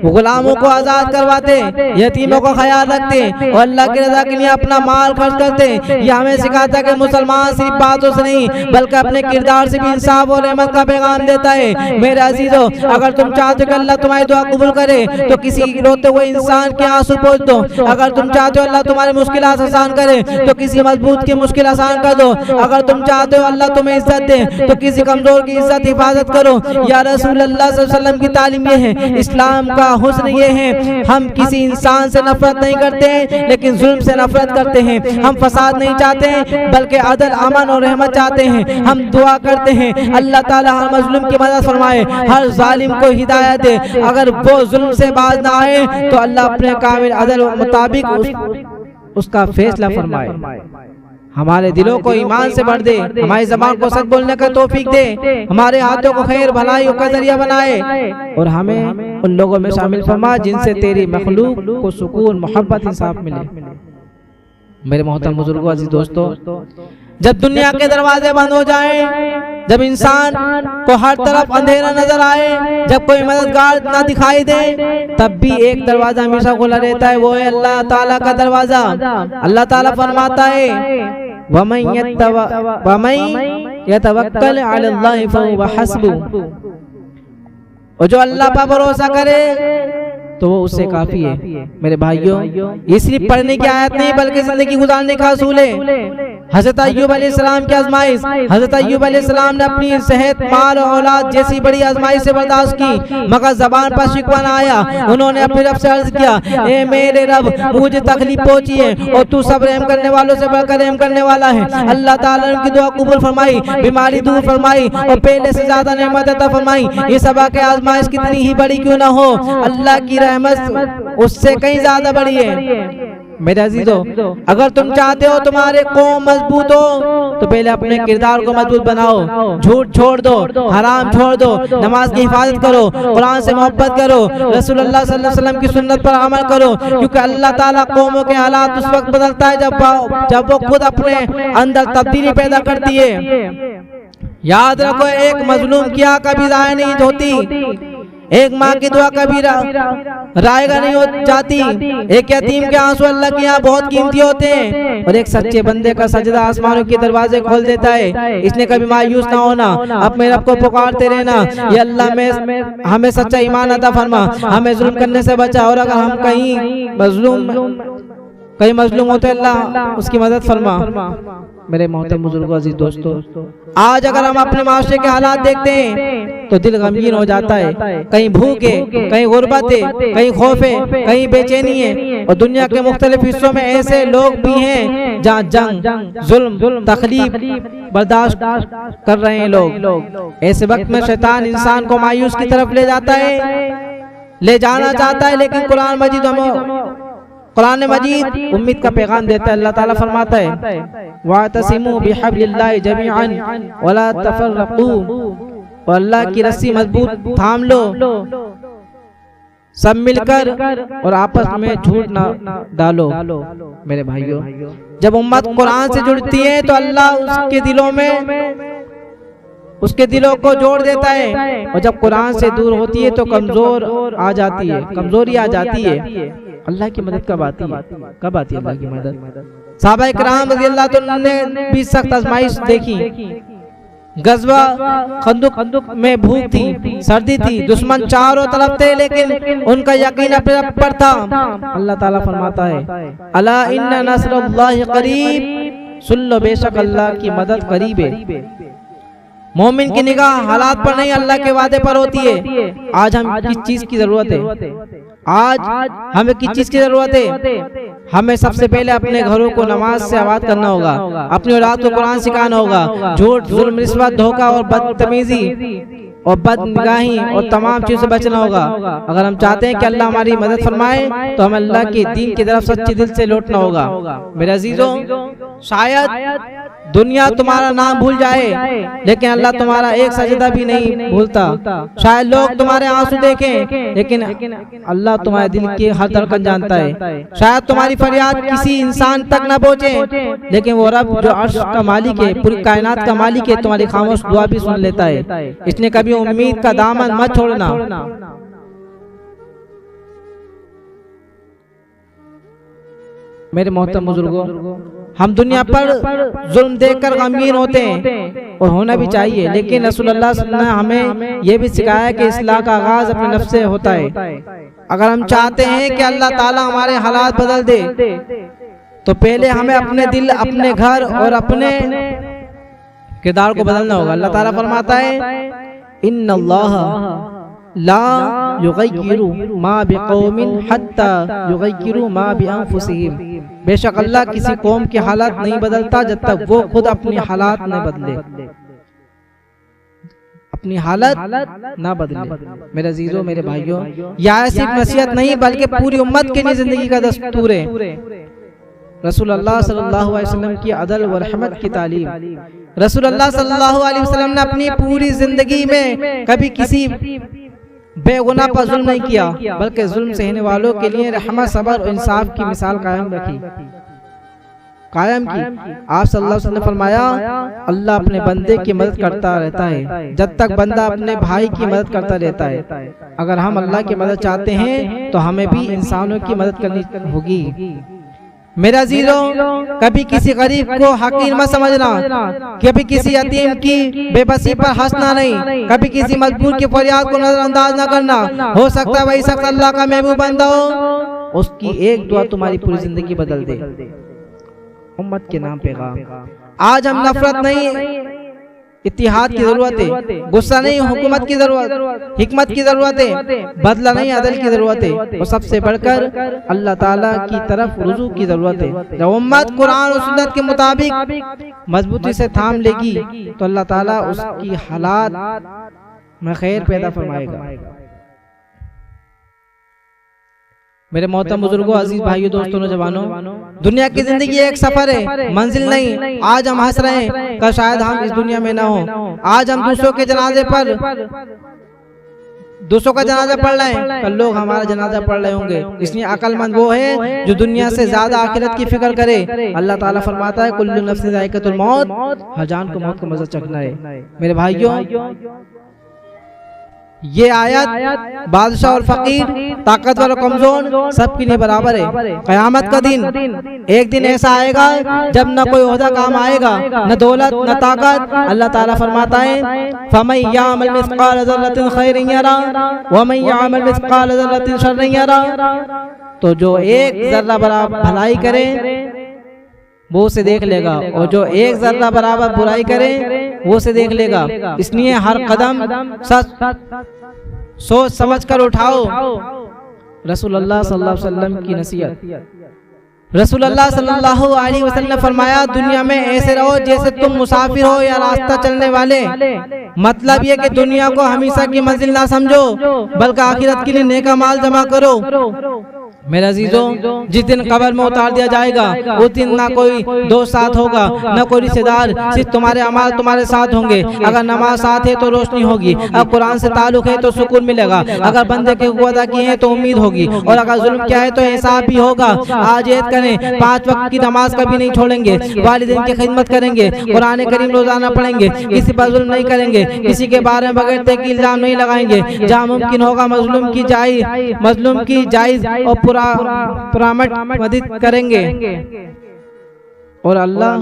वो गुलामों को आज़ाद करवाते, यतीमों का ख्याल रखते और अल्लाह की रज़ा के लिए अपना माल खर्च करते। ये हमें सिखाता है कि मुसलमान सिर्फ बातों से नहीं बल्कि अपने किरदार से भी इंसाफ और रहमत का पैगाम देता है। मेरे अजीजों, अगर तुम चाहते हो कि अल्लाह तुम्हारी दुआ कबूल करे तो किसी रोते हुए इंसान के आंसू पोंछ दो। अगर तुम चाहते हो अल्लाह तुम्हारी मुश्किल आसान करे तो किसी मजबूत की मुश्किल आसान कर दो। अगर तुम चाहते हो अल्लाह तुम्हें इज्जत दे तो किसी कमजोर की इज्जत हिफाजत करो। या रसूल अल्लाह सल्लल्लाहु अलैहि वसल्लम की तालीम ये है, इस्लाम का हुस्न ये है, हम किसी इंसान से नफरत नहीं करते लेकिन जुल्म से नफरत करते हैं। हम फसाद नहीं चाहते बल्कि अदल, अमन और रहमत चाहते हैं। हम दुआ करते हैं अल्लाह ताला हर मजलूम की मदद फरमाए, हर जालिम को हिदायत दे। अगर वो जुल्म से बाज ना आए तो अल्लाह अपने कामिल अदल मुताबिक उसका फैसला फरमाए। हमारे दिलों को ईमान से भर दे, हमारी ज़बान को सच बोलने का तौफीक दे, हमारे हाथों को खैर भलाई का जरिया बनाए और हमें उन लोगों में शामिल फरमा जिनसे तेरी मखलूक को सुकून, मोहब्बत, इंसाफ मिले। मेरे मोहतरम बुजुर्गों, अजीज दोस्तों, जब दुनिया के दरवाजे बंद हो जाएं, जब इंसान को हर तरफ अंधेरा नजर आए, जब कोई मददगार ना दिखाई दे, तब भी एक दरवाजा हमेशा खुला रहता है, वो है अल्लाह ताला का दरवाजा। अल्लाह ताला फरमाता है वमन यतवक्कल अलल्लाहि फहुव हस्बुह, और जो अल्लाह पर भरोसा करे तो वो उससे काफी है। मेरे भाइयों, ये सिर्फ पढ़ने की आयत नहीं बल्कि जिंदगी गुजारने का असूल है। हज़रत अय्यूब अलैहिस्सलाम की आजमाइश, हज़रत अय्यूब अलैहिस्सलाम ने अपनी सेहत, माल और औलाद जैसी बड़ी आजमाइश से बर्दाश्त की, मगर ज़बान पर शिकवा न आया। उन्होंने अपने रब से अर्ज किया, ए मेरे रब, मुझे तकलीफ पहुंची है और तू सब रहम करने वालों से बढ़कर रहम करने वाला है। अल्लाह ताला ने उनकी दुआ कबूल फरमाई, बीमारी दूर फरमाई और पहले से ज्यादा नेमत अता फरमाई। ये सबा के आजमाइश कितनी ही बड़ी क्यों ना हो, अल्लाह की रहमत उससे कहीं ज्यादा बड़ी है। मेरे अजीजों, अगर तुम चाहते हो तुम्हारे कौम मजबूत हो तो पहले अपने किरदार को मजबूत बनाओ। झूठ छोड़ दो, हराम छोड़ दो, नमाज की हिफाजत करो, कुरान से मोहब्बत करो, रसूलुल्लाह सल्लल्लाहु अलैहि वसल्लम की सुन्नत पर अमल करो, क्योंकि अल्लाह ताला कौमों के हालात उस वक्त बदलता है जब वो खुद अपने अंदर तब्दीली पैदा करती है। याद रखो, एक मजलूम की आंख कभी ज़ाया नहीं होती, एक माँ की दुआ कभी रायगा नहीं हो जाती, एक यतीम के आंसू अल्लाह के यहाँ बहुत कीमती होते हैं और एक सच्चे बंदे का सजदा आसमानों के दरवाजे खोल देता है। इसलिए कभी मायूस ना होना, अपने रब को पुकारते रहना, ये अल्लाह में हमें सच्चा ईमान अता फरमा, हमें जुल्म करने से बचा, और अगर हम कहीं मजलूम होते अल्लाह उसकी मदद फरमा। मेरे मोहतरम बुजुर्गों, अजीज दोस्तों, आज अगर हम अपने माशरे के हालात देखते हैं तो दिल गमगीन हो जाता है। कहीं भूख है, कहीं गुर्बत है, कहीं खौफ है, कहीं बेचैनी है, और दुनिया के मुख्तलिफ हिस्सों में ऐसे लोग भी हैं जहाँ जंग, जुल्म, तकलीफ बर्दाश्त कर रहे हैं लोग। ऐसे वक्त में शैतान इंसान को मायूस की तरफ ले जाता है, ले जाना चाहता है, लेकिन कुरान मजीद उम्मीद का पैगाम देता है। अल्लाह ताला फरमाता है वातसिमू बिहब्लिल्लाहि जमीअन वला तफर्रकू, और अल्लाह की रस्सी मजबूत थाम लो, सब मिलकर, और आपस में झूठ ना डालो। मेरे भाइयों, जब उम्मत कुरान से जुड़ती है तो अल्लाह उसके दिलों को जोड़ देता है, और जब कुरान से दूर होती है तो कमजोरी आ जाती है। अल्लाह की मदद कब आती है अल्लाह की मदद। सहाबा इकराम रज़ियल्लाहु अन्हुम ने भी सख्त आजमाइश देखी। गज़वा खंदुक में भूख थी, सर्दी थी, दुश्मन चारों तरफ थे, लेकिन उनका यकीन अपने रब पर था। अल्लाह ताला फरमाता है अला इन्ना नस्रुल्लाहि करीब, सुन लो बेशक अल्लाह की मदद करीब है। मोमिन की निगाह हालात पर नहीं अल्लाह के वादे पर होती है। आज हम किस चीज की जरूरत है? आज हमें किस चीज की जरूरत है? हमें सबसे पहले अपने घरों को नमाज से आबाद करना होगा, अपनी औलाद को कुरान सिखाना होगा, झूठ, जुल्म, रिश्वत, धोखा और बदतमीजी और बदनिगाही और तमाम चीजों से बचना होगा। अगर हम चाहते हैं कि अल्लाह हमारी मदद फरमाए तो हमें अल्लाह के दीन की तरफ सच्चे दिल से लौटना होगा। मेरे अजीजों, शायद दुनिया तुम्हारा नाम भूल जाए लेकिन अल्लाह तुम्हारा एक सजदा भी नहीं भूलता। शायद लोग तुम्हारे आंसू देखें लेकिन अल्लाह तुम्हारे दिल की हर धड़कन जानता है। शायद तुम्हारी फरियाद किसी इंसान तक न पहुंचे लेकिन वो रब जो अर्श का मालिक है, पूरी कायनात का मालिक है, तुम्हारी खामोश दुआ भी सुन लेता है। इसलिए कभी उम्मीद का दामन मत छोड़ना। मेरे मोहतरम बुजुर्गों, हम दुनिया पर जुल्म देखकर गमगीन होते हैं और होना भी चाहिए, लेकिन रसूलुल्लाह सल्लल्लाहु अलैहि वसल्लम ने हमें यह भी सिखाया कि इस्लाह का आगाज अपने नफ्स से होता है। अगर हम चाहते हैं कि अल्लाह ताला हमारे हालात बदल दे तो पहले हमें अपने दिल, अपने घर और अपने किरदार को बदलना होगा। अल्लाह ताला फरमाता है इन्नल्लाह ला युगय्यिरु मा बिकौमिन हत्ता युगय्यिरु मा बिअनफुसिहिम। बेशक अल्लाह किसी कौम के हालात नहीं बदलता जब तक वो खुद अपनी हालात न बदले, अपनी हालत ना बदले। मेरे अजीजों, मेरे भाइयों, यह सिर्फ नसीहत नहीं बल्कि पूरी उम्मत के लिए जिंदगी का दस्तूर है। रसूलुल्लाह सल्लल्लाहु अलैहि वसल्लम की अदल व रहमत की तालीम। रसूलुल्लाह सल्लल्लाहु अलैहि वसल्लम ने अपनी पूरी जिंदगी में कभी किसी बेगुनाह पर जुल्म नहीं किया, बल्कि जुल्म सहने वालों के लिए रहमत, सब्र और इंसाफ की मिसाल कायम की। आप सल्लल्लाहु अलैहि वसल्लम ने फरमाया अल्लाह अपने बंदे की मदद करता रहता है जब तक बंदा अपने भाई की मदद करता रहता है। अगर हम अल्लाह की मदद चाहते हैं तो हमें भी इंसानों की मदद करनी होगी। मेरे अजीजों, कभी किसी गरीब को हकीर मत समझना, कभी किसी यतीम की बेबसी पर हंसना नहीं, कभी किसी मजबूर की फरियाद को नजरअंदाज न करना। हो सकता है वही शख्स अल्लाह का महबूब बंदा हो, उसकी एक दुआ तुम्हारी पूरी जिंदगी बदल दे। उम्मत के नाम पे आज हम नफरत नहीं, इत्तिहाद की जरूरत है, गुस्सा नहीं, हुकूमत की जरूरत, हिकमत की जरूरत है, बदला नहीं, अदल की जरूरत है, और सबसे बढ़कर अल्लाह ताला की तरफ रुजू की जरूरत है। जब उम्मत कुरान और सुन्नत के मुताबिक मजबूती से थाम लेगी तो अल्लाह ताला उसकी हालात में खैर पैदा फरमाएगा। मेरे मोहतरम बुजुर्गों, अजीज भाइयों, दोस्तों, नौजवानों, दुनिया की जिंदगी एक सफर है, मंजिल नहीं। आज हम हंस रहे हैं, कल शायद हम इस दुनिया में ना हो। आज हम दूसरों के जनाजे पर दूसरों का जनाजा पढ़ रहे हैं, कल लोग हमारा जनाजा पढ़ रहे होंगे। इसलिए अक्लमंद वो है जो दुनिया से ज्यादा आखिरत की फिक्र करे। अल्लाह ताला फरमाता है कुल्लु नफ्सिन ज़ाइक़तुल मौत, हर जान को मौत का मजा चखना है। मेरे भाइयों, ये आयत बादशाह और फकीर, ताकतवर और कमजोर सबके लिए बराबर है। कयामत का दिन, एक दिन ऐसा आएगा जब न कोई ओहदा काम आएगा, न दौलत, न ताकत। अल्लाह ताला फरमाता है फमन यअमल मिस्काल ज़र्रतिन खैरन यरा व मन यअमल मिस्काल ज़र्रतिन शर्रन यरा। तो जो एक जर्रा बराबर भलाई करे वो उसे देख लेगा, और जो एक जर्रा बराबर बुराई करे वो उसे देख लेगा। इसलिए हर कदम सोच समझ कर उठाओ। रसूलुल्लाह सल्लल्लाहु अलैहि वसल्लम की नसीहत। रसूलुल्लाह सल्लल्लाहु अलैहि वसल्लम ने फरमाया दुनिया में ऐसे रहो जैसे तुम मुसाफिर हो या रास्ता चलने वाले। मतलब ये कि दुनिया को हमेशा की मंजिल ना समझो बल्कि आखिरत के लिए नेका माल जमा करो। मेरे अजीजों, जिस दिन कब्र में उतार दिया जाएगा उस दिन ना कोई दोस्त साथ होगा, ना कोई रिश्तेदार, सिर्फ तुम्हारे अमाल तुम्हारे साथ होंगे। अगर नमाज साथ है तो रोशनी होगी, अगर कुरान से ताल्लुक है तो सुकून मिलेगा, अगर बंदे के हुक्म अदा किए हैं तो उम्मीद होगी, और अगर जुल्म किया है तो हिसाब भी होगा। आज याद करें, 5 वक्त की नमाज कभी नहीं छोड़ेंगे, वालिदैन की खिदमत करेंगे, कुरान करीम रोजाना पढ़ेंगे, किसी पर जुल्म नहीं करेंगे, किसी के बारे में बगैर तहक़ीक़ इल्जाम नहीं लगाएंगे। जहाँ मुमकिन होगा मजलूम की जायज और मदद करेंगे, और अल्लाह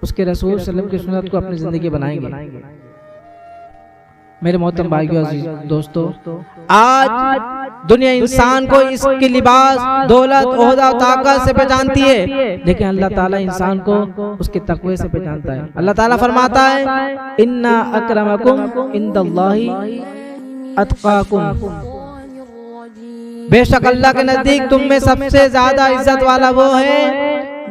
उसके रसूल सल्लल्लाहु अलैहि वसल्लम की सुन्नत को अपनी जिंदगी बनाएंगे। मेरे मोहतरम भाइयों, अजीज दोस्तों, आज दुनिया इंसान को इसके लिबास, दौलत, ओहदा और ताकत से पहचानती है, लेकिन अल्लाह ताला इंसान को उसके तकवे से पहचानता है। अल्लाह ताला फरमाता है इन्ना अक्रमकुम इंदल्लाहि अत्काकुम। बेशक अल्लाह के नजदीक तुम में सबसे ज्यादा इज्जत वाला वो है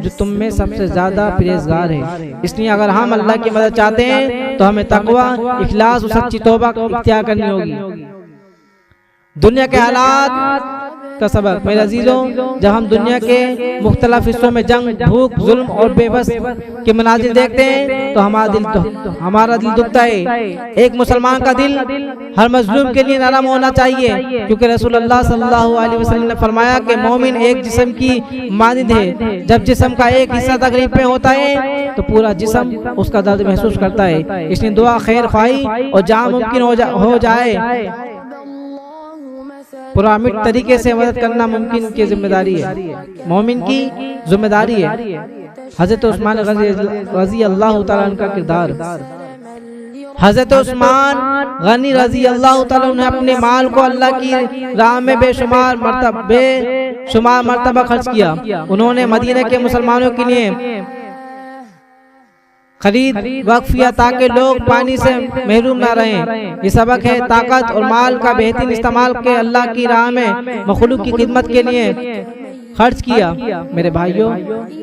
जो तुम में सबसे ज्यादा परहेजगार है। इसलिए अगर हम अल्लाह की मदद चाहते हैं तो हमें तकवा, इखलास और सच्ची तौबा इख्तियार करनी होगी। दुनिया के हालात का सबक मेरे अजीजों, जब हम दुनिया के मुख्तलिफ हिस्सों में जंग, भूख, जुल्म और बेबस के मनाजिर देखते हैं तो हमारा दिल दुखता है। एक मुसलमान का दिल हर मजलूम के लिए नरम होना चाहिए, क्योंकि रसूलुल्लाह सल्लल्लाहु अलैहि वसल्लम ने फरमाया कि मोमिन एक जिस्म की मानिंद है। जब जिस्म का एक हिस्सा तकलीफ में होता है तो पूरा जिस्म उसका दर्द महसूस करता है। इसलिए दुआ, खैर ख्वाही और जहाँ मुमकिन हो जाए पुरामिट तरीके से मदद करना मुमकिन की जिम्मेदारी है, मोमिन की जिम्मेदारी है। हजरत उस्मान रजी अल्लाह तआला अन्हु का किरदार। हजरत उस्मान गनी रजी अल्लाह तआला अन्हु ने अपने माल को अल्लाह की राह में बेशुमार मर्तबा खर्च किया। उन्होंने मदीना के मुसलमानों के लिए खरीद वक्फ किया ताकि लोग पानी से महरूम ना रहें। ये सबक है ताकत और माल का बेहतरीन इस्तेमाल के अल्लाह की राह में मखलूक की खिदमत के लिए खर्च किया। मेरे भाइयों,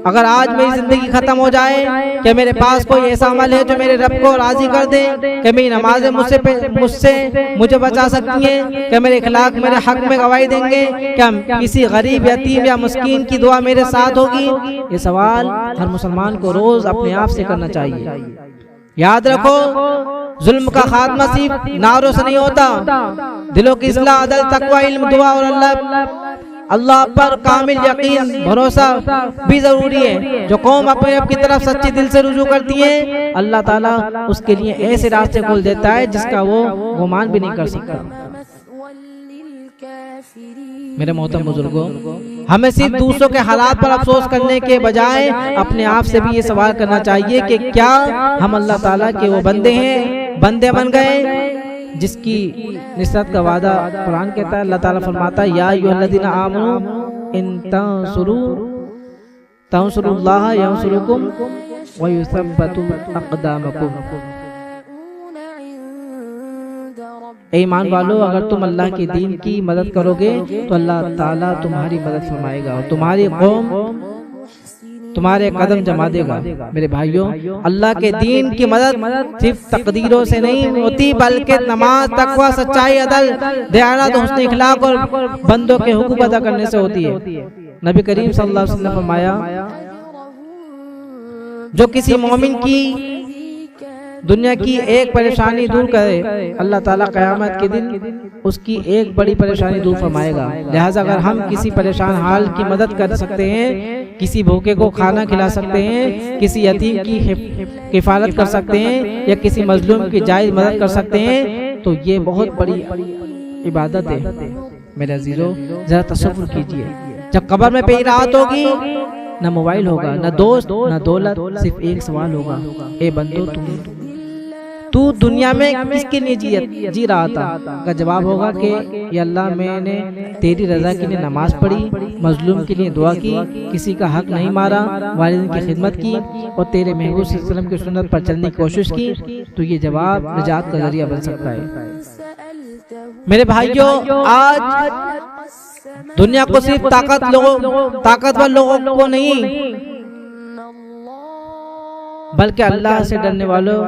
अगर आज मेरी जिंदगी खत्म हो जाए, क्या मेरे पास कोई ऐसा अमल है जो मेरे रब को राजी कर दे? क्या मेरी नमाजें मुझे बचा सकती हैं? क्या मेरे इखलाक मेरे हक में गवाही देंगे? क्या किसी गरीब, यतीम या मुस्किन की दुआ मेरे साथ होगी? ये सवाल हर मुसलमान को रोज अपने आप से करना चाहिए। याद रखो, जुल्म का खात्मा सिर्फ नारों से नहीं होता, दिलों की इस्लाह, अदल, तकवा, इल्म, दुआ और अल्लाह पर कामिल यकीन, भरोसा भी जरूरी है। जो कौम अपने रब की तरफ सच्चे दिल से रुजू करती है, अल्लाह ताला उसके लिए ऐसे रास्ते खोल देता है जिसका वो गुमान भी नहीं कर सकता। मेरे मोहतरम बुजुर्गों, हमें सिर्फ दूसरों के हालात पर अफसोस करने के बजाय अपने आप से भी ये सवाल करना चाहिए कि क्या हम अल्लाह ताला के वो बंदे हैं, बंदे बन गए जिसकी निसरत का वादा कुरान कहता है। अल्लाह ताला फरमाता है, या अय्युहल्लज़ीना आमनू इन तंसुरुल्लाह यंसुरुकुम व युसब्बितु अक़दामकुम। ईमान वालों, अगर तुम अल्लाह के दीन की मदद करोगे तो अल्लाह ताला तुम्हारी मदद फरमाएगा और तुम्हारी कौम तुम्हारे कदम जमा देगा। मेरे भाइयों, अल्लाह के दीन की मदद सिर्फ तकदीरों से नहीं होती, बल्कि नमाज, तकवा, सच्चाई, अदल, दयानत, हुस्न इखलाक और बंदों के हुकूक अदा करने से होती है। नबी करीम सल्लल्लाहु अलैहि वसल्लम ने फरमाया, जो किसी मोमिन की दुनिया की एक परेशानी दूर करे, अल्लाह ताला क़यामत के दिन उसकी एक बड़ी परेशानी दूर फरमाएगा। लिहाजा अगर हम किसी परेशान हाल की मदद कर सकते हैं, किसी भूखे को खाना खिला सकते हैं, किसी यतीम की किफालत कर सकते हैं या किसी मजलूम की जायज मदद कर सकते हैं, तो ये बहुत बड़ी इबादत है। मेरे अजीजों, जरा तसव्वुर कीजिए, जब कब्र में पेश राहत होगी, न मोबाइल होगा, न दोस्त, न दौलत, सिर्फ एक सवाल होगा, ए बंदो तू दुनिया में किसके लिए जी रहा था? का जवाब होगा कि या अल्लाह, मैंने तेरी रजा के लिए नमाज पढ़ी, मजलूम के लिए दुआ की, किसी का हक नहीं मारा, वालिदैन की खिदमत की और तेरे महबूब सल्लल्लाहु अलैहि वसल्लम की सुन्नत पर चलने की कोशिश की। तो ये जवाब निजात का जरिया बन सकता है। मेरे भाइयों, आज दुनिया को सिर्फ ताकतवर लोगों को नहीं, बल्कि अल्लाह से डरने वालों,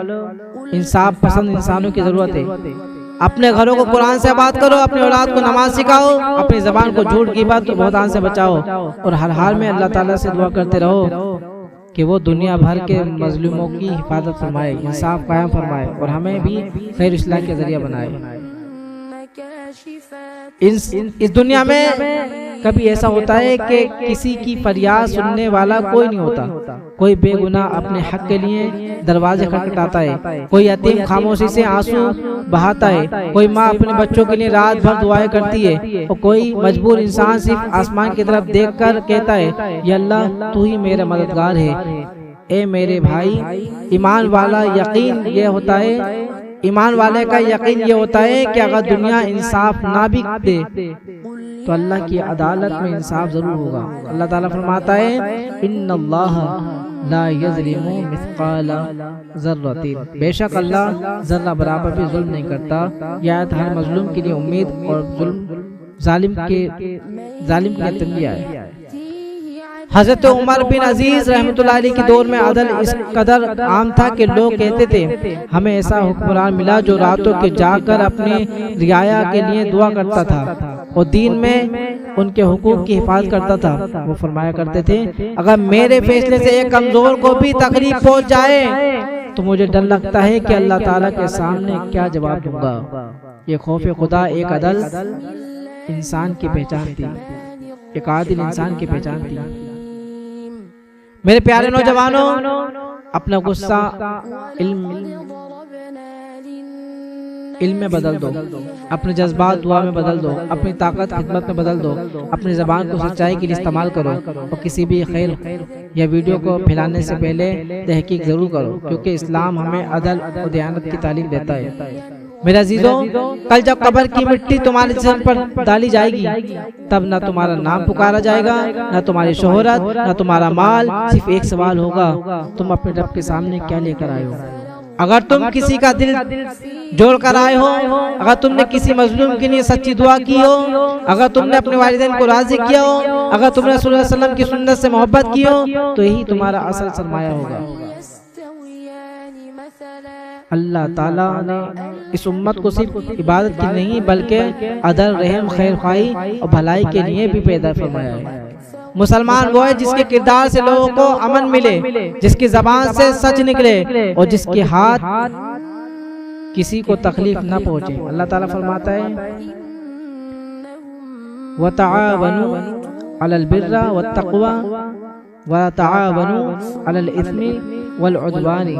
इंसाफ पसंद इंसानों की जरूरत है। अपने घरों को कुरान से बात करो, अपने औलाद को नमाज सिखाओ, अपनी जबान को झूठ की बात, बहतान से बचाओ और हर हाल में अल्लाह ताला से दुआ करते रहो कि वो दुनिया भर के मजलूमों की हिफाजत फरमाए, इंसाफ कायम फरमाए और हमें भी खैर इस्लाह के जरिया बनाए। इस दुनिया में कभी ऐसा होता है कि किसी की फरियाद सुनने वाला कोई नहीं होता। कोई बेगुनाह अपने हक के लिए दरवाजे खटखटाता है, कोई यतीम खामोशी से आंसू बहाता है, कोई माँ अपने बच्चों के लिए रात भर दुआएं करती है और कोई मजबूर इंसान सिर्फ आसमान की तरफ देखकर कहता है, या अल्लाह तू ही मेरा मददगार है। ए मेरे भाई, ईमान वाला यकीन ये होता है, ईमान वाले का यकीन ये होता है कि अगर दुनिया इंसाफ ना भी दे तो अल्लाह की अदालत में इंसाफ जरूर होगा। अल्लाह ताला फरमाता है, इन्नल्लाह ला यज़लिमु मिस्काला ज़र्रतिन, बेशक अल्लाह जर्रा बराबर भी जुल्म नहीं करता। यह हर मजलूम के लिए उम्मीद और जालिम की तंबिया है। हजरत उमर बिन अजीज रहमतुल्लाह अलैह के दौर में अदल इस कदर आम था कि लोग कहते थे हमें ऐसा हुक्मरान मिला जो रातों के जाकर अपनी रियाया के लिए दुआ करता था और दीन में उनके हुकूक की हिफाजत करता था। वो फरमाया करते थे अगर मेरे फैसले से एक कमजोर को भी तकलीफ पहुंच जाए तो मुझे डर लगता है कि अल्लाह ताला के सामने क्या जवाब दूंगा। ये खौफ खुदा एक अदल इंसान की पहचान थी, एक आदिल इंसान की पहचान थी। मेरे प्यारे नौजवानों, अपना गुस्सा इल्म में बदल दो, अपने जज्बात दुआ में बदल दो, अपनी ताकत खिदमत में बदल दो, अपनी ज़बान को सच्चाई के लिए इस्तेमाल करो और किसी भी खैर या वीडियो को फैलाने से पहले तहकीक ज़रूर करो, क्योंकि इस्लाम हमें अदल और दयानत की तालीम देता है। मेरे अजीजों, कल जब कब्र की मिट्टी तुम्हारे जिस्म पर डाली जाएगी तब ना तुम्हारा नाम पुकारा जाएगा, ना तुम्हारी शोहरत, ना तुम्हारा माल। सिर्फ एक सवाल होगा, तुम अपने रब के सामने क्या लेकर आए हो। अगर तुम किसी का दिल जोड़ कर आए हो, अगर तुमने किसी मजलूम के लिए सच्ची दुआ की हो, अगर तुमने अपने वालिदैन को राजी किया हो, अगर तुमने रसूल सल्लल्लाहु अलैहि वसल्लम की सुन्नत से मोहब्बत की हो, तो यही तुम्हारा असल सरमाया होगा। अल्लाह ताला ने इस उम्मत को सिर्फ इबादत की नहीं बल्कि अदल, रहम, खैर ख्वाही और भलाई के लिए भी पैदा फरमाया है। मुसलमान वो है जिसके किरदार से लोगों को अमन मिले, जिसकी जबान से सच निकले और जिसके हाथ किसी को तकलीफ न पहुंचे। अल्लाह ताला फरमाता है वतआवनु अलल बिर्रा वत्तक़वा वतआवनु अलल इस्मि वल उद्वानी,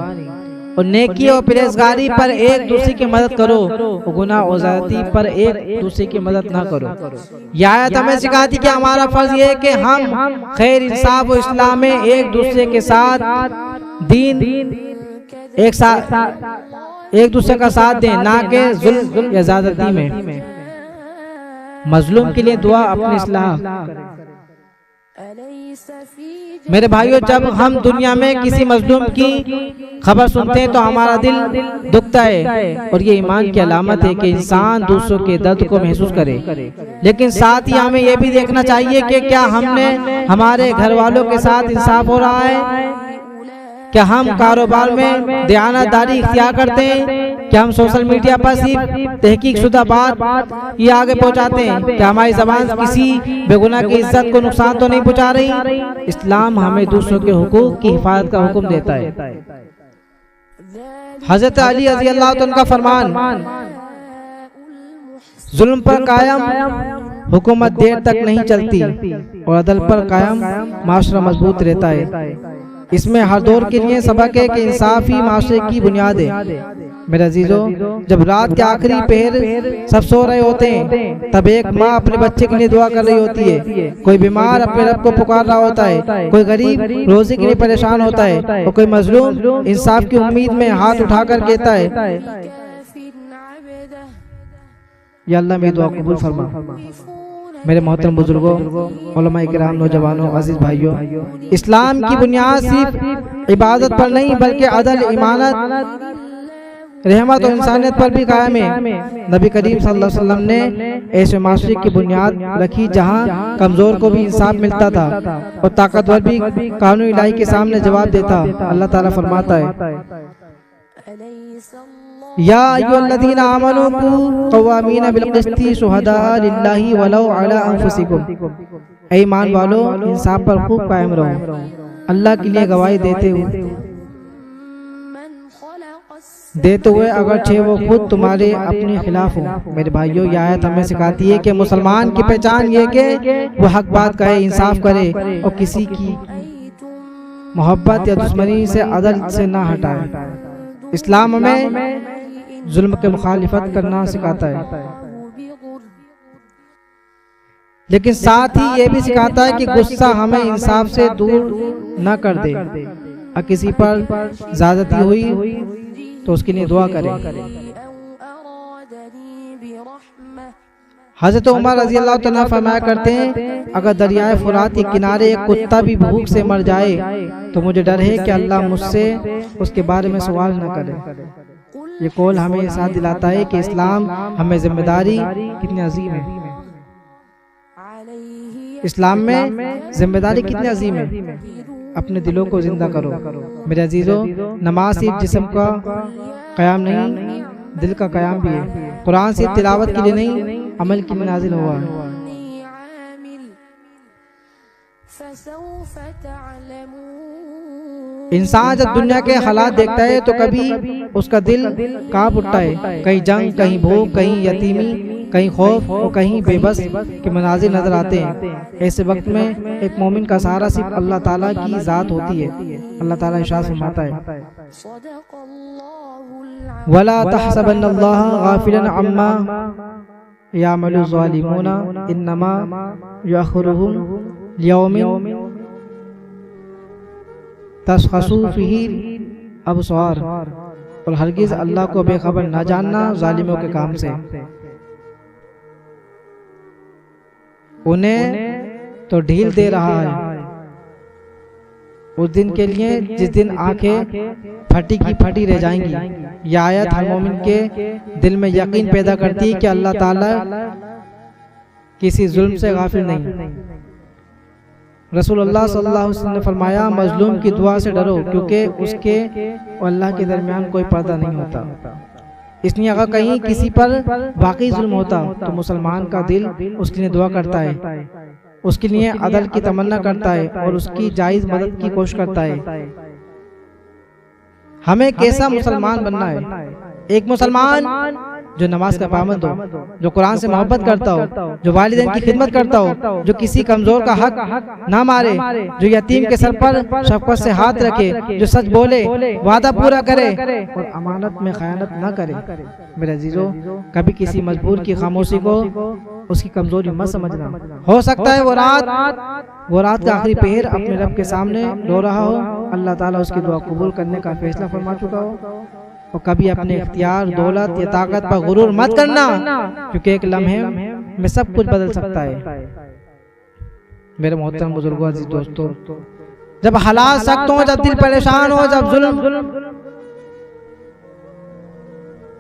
और नेकी और परहेज़गारी पर एक दूसरे की मदद करो और गुनाह और ज़्यादती पर एक दूसरे की मदद ना करो। यह आयत हमें सिखाती कि हमारा फर्ज ये है कि हम खैर, इंसाफ और इस्लाम में एक दूसरे के साथ दीन एक दूसरे का साथ दें, ना कि जुल्म या ज़्यादती में। मजलूम के लिए दुआ, अपनी इस्लाह। मेरे भाइयों, जब हम दुनिया में किसी मजलूम की खबर सुनते हैं तो हमारा दिल दुखता है, और ये ईमान की अलामत है कि इंसान दूसरों के दर्द को महसूस करे। लेकिन साथ ही हमें यह भी देखना चाहिए कि क्या हमारे घर वालों के साथ इंसाफ हो रहा है, क्या हम कारोबार में दयानतदारी इख्तियार करते हैं, क्या हम सोशल मीडिया पर सिर्फ तहकीक शुदा बात ये आगे पहुंचाते हैं, क्या हमारी ज़बान किसी बेगुनाह की इज्जत को नुकसान तो नहीं पहुंचा रही। इस्लाम हमें दूसरों के हुकूक की हिफाजत का हुक्म देता है। हजरत अली रज़ी अल्लाह तआला का फरमान, जुल्म पर कायम हुकूमत देर तक नहीं चलती और अदल पर कायम माशरा मजबूत रहता है। इसमें हर दौर के लिए सबक है कि इंसाफ ही माशरे की बुनियाद है। मेरे अजीजों, जब रात के आखिरी पहर सब सो रहे होते हैं तब एक माँ अपने बच्चे के लिए दुआ कर रही होती है, कोई बीमार अपने रब को पुकार रहा होता है, कोई गरीब रोजी के लिए परेशान होता है और कोई मजलूम इंसाफ की उम्मीद में हाथ उठाकर कहता है या अल्लाह मेरी दुआ कबूल फरमा। मेरे मोहतरम बुजुर्गों, उलमा इकराम, नौजवानों, अजीज भाइयों, इस्लाम की बुनियाद सिर्फ इबादत पर नहीं बल्कि अदल, ईमानत, रहमत और इंसानियत पर भी कायम है। नबी करीम सल्लल्लाहु अलैहि वसल्लम ने ऐसे माशरे की बुनियाद रखी जहाँ कमजोर को भी इंसाफ मिलता था और ताकतवर भी कानून इलाही के सामने जवाब देता। अल्लाह ताला फरमाता है या अय्युहल्लज़ीना आमनू क़व्वामीना बिल-क़िस्ति शुहदाअ लिल्लाहि वलौ अला अनफुसिकुम, ऐ ईमान वालों, इंसाफ पर खूब कायम रहो, अल्लाह के लिए गवाही देते हुए अगरचे वो खुद तुम्हारे अपने खिलाफ हो। मेरे भाइयों, यह आयत हमें सिखाती है कि मुसलमान की पहचान ये कि वो हक बात कहे, इंसाफ करे और किसी की मोहब्बत या दुश्मनी से अदल से ना हटाए। इस्लाम हमें जुल्म के मुखालिफत करना सिखाता है, लेकिन साथ ही ये भी सिखाता है कि गुस्सा हमें इंसाफ से दूर न कर दे। और किसी पर ज़्यादती हुई तो उसके लिए दुआ करें। हजरत उमर रज़ी अल्लाह तआला फरमाया करते हैं, अगर दरियाए फुरात के किनारे एक कुत्ता भी भूख से मर जाए तो मुझे डर है कि अल्लाह मुझसे उसके बारे में सवाल न करे। ये कौल हमें साथ दिलाता है कि इस्लाम हमें जिम्मेदारी कितनी अजीम है। इस्लाम में जिम्मेदारी कितनी अजीम है। अपने दिलों को जिंदा करो मेरे अजीजों। नमाज सिर्फ जिस्म का क़याम नहीं, दिल का क़याम भी है। कुरान सिर्फ तिलावत के लिए नहीं, अमल के लिए नाजिल हुआ है। इंसान जब दुनिया के हालात देखता है तो कभी उसका दिल कांप उठता है। कहीं जंग, कहीं भूख, कहीं यतीमी, कहीं खौफ और कहीं बेबस के मनाजिर नजर आते हैं। ऐसे वक्त में एक मोमिन का सहारा सिर्फ अल्लाह ताला की ज़ात होती है। अल्लाह ताला इरशाद फरमाता है, वला तहसबन्नल्लाह गाफिलन अम्मा यामलु ज़ालिमूना इन्नमा युअख्खिरुहुम लियौमिन तशख़सु फ़ीही अबसार। और हरगिज़ अल्लाह को बेखबर न जानना जालिमों के काम से। उन्हें तो ढील दे रहा है उस दिन के लिए जिस दिन आंखें फटी की फटी रह जाएंगी। यह आयत हर मोमिन के दिल में यकीन पैदा करती है कि अल्लाह ताला किसी जुल्म से गाफिल नहीं। रसूलुल्लाह सल्लल्लाहु अलैहि वसल्लम ने फरमाया, मजलूम की दुआ से डरो क्योंकि उसके और अल्लाह के दरमियान कोई पर्दा नहीं होता। इसलिए अगर कहीं किसी पर वाकई जुल्म होता तो मुसलमान का दिल उसके लिए दुआ करता है, उसके लिए अदल की तमन्ना करता है और उसकी जायज़ मदद की कोशिश करता है। हमें कैसा मुसलमान बनना है? एक मुसलमान जो नमाज का पाबंद हो, जो कुरान से मोहब्बत करता हो, जो वालिदैन की खिदमत करता हो, जो किसी कमजोर का हक ना मारे, जो यतीम के सर पर शफकत से हाथ रखे, जो सच बोले, वादा पूरा करे और अमानत में खयानत ना करे। मेरे अजीजों, कभी किसी मजबूर की खामोशी को उसकी कमजोरी मत समझना। हो सकता है वो रात का आखिरी पहर अपने रब के सामने रो रहा हो, अल्लाह ताला उसकी दुआ कबूल करने का फैसला फरमा चुका हो। और कभी अपने इख्तियार, दौलत या ताकत पर गुरूर मत करना क्योंकि एक लम्हे में सब कुछ बदल सकता है। मेरे मोहतरम बुजुर्गों, अजीज दोस्तों, जब हालात सख्त हो, जब दिल परेशान हो, जब जुल्म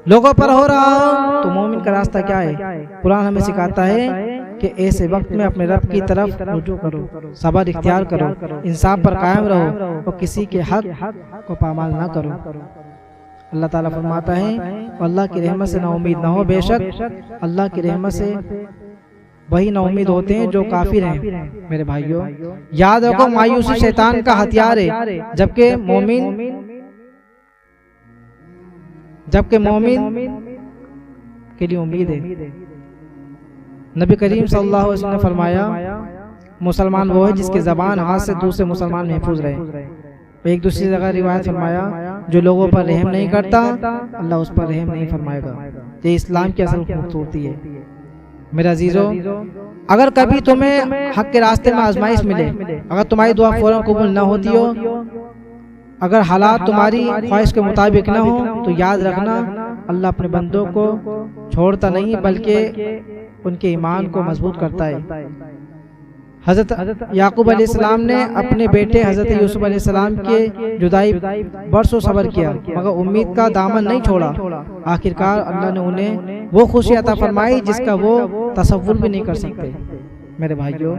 लोगों पर हो रहा हो, तो मोमिन का रास्ता क्या है? कुरान हमें सिखाता है कि ऐसे वक्त में अपने रब की तरफ रुजू करो, सब्र इख्तियार करो, इंसाफ पर कायम रहो और किसी के हक को पामाल ना करो। अल्लाह ताला फरमाता है, अल्लाह की रहमत से नाउमीद ना हो। बेशक अल्लाह की रहमत से वही नाउमीद होते हैं जो काफिर हैं। मेरे भाइयों, याद रखो, मायूसी शैतान का हथियार है, जबकि मोमिन के लिए उम्मीद है। नबी करीम सल्लल्लाहु अलैहि वसल्लम ने फरमाया, मुसलमान वो है जिसकी ज़बान हाथ से दूसरे मुसलमान महफूज रहे। एक दूसरी जगह रिवायत फरमाया, जो लोगों पर रहम नहीं करता अल्लाह उस पर रहम नहीं फरमाएगा। ये इस्लाम की असल खूबसूरती है। मेरे अजीजों, अगर कभी तुम्हें हक के रास्ते में आजमाइश मिले, अगर तुम्हारी दुआ फौरन कबूल न होती हो, अगर हालात तुम्हारी ख्वाहिश के मुताबिक न हो, तो याद रखना अल्लाह अपने बंदों को छोड़ता नहीं बल्कि उनके ईमान को मजबूत करता है। हजरत याकूब अलैहिस्सलाम ने अपने बेटे हजरत यूसुफ अलैहिस्सलाम के जुदाई बरसों सब्र किया मगर उम्मीद का दामन नहीं छोड़ा। आखिरकार अल्लाह ने उन्हें वो खुशी अता फरमाई जिसका वो तसव्वुर भी नहीं कर सकते। मेरे भाइयों,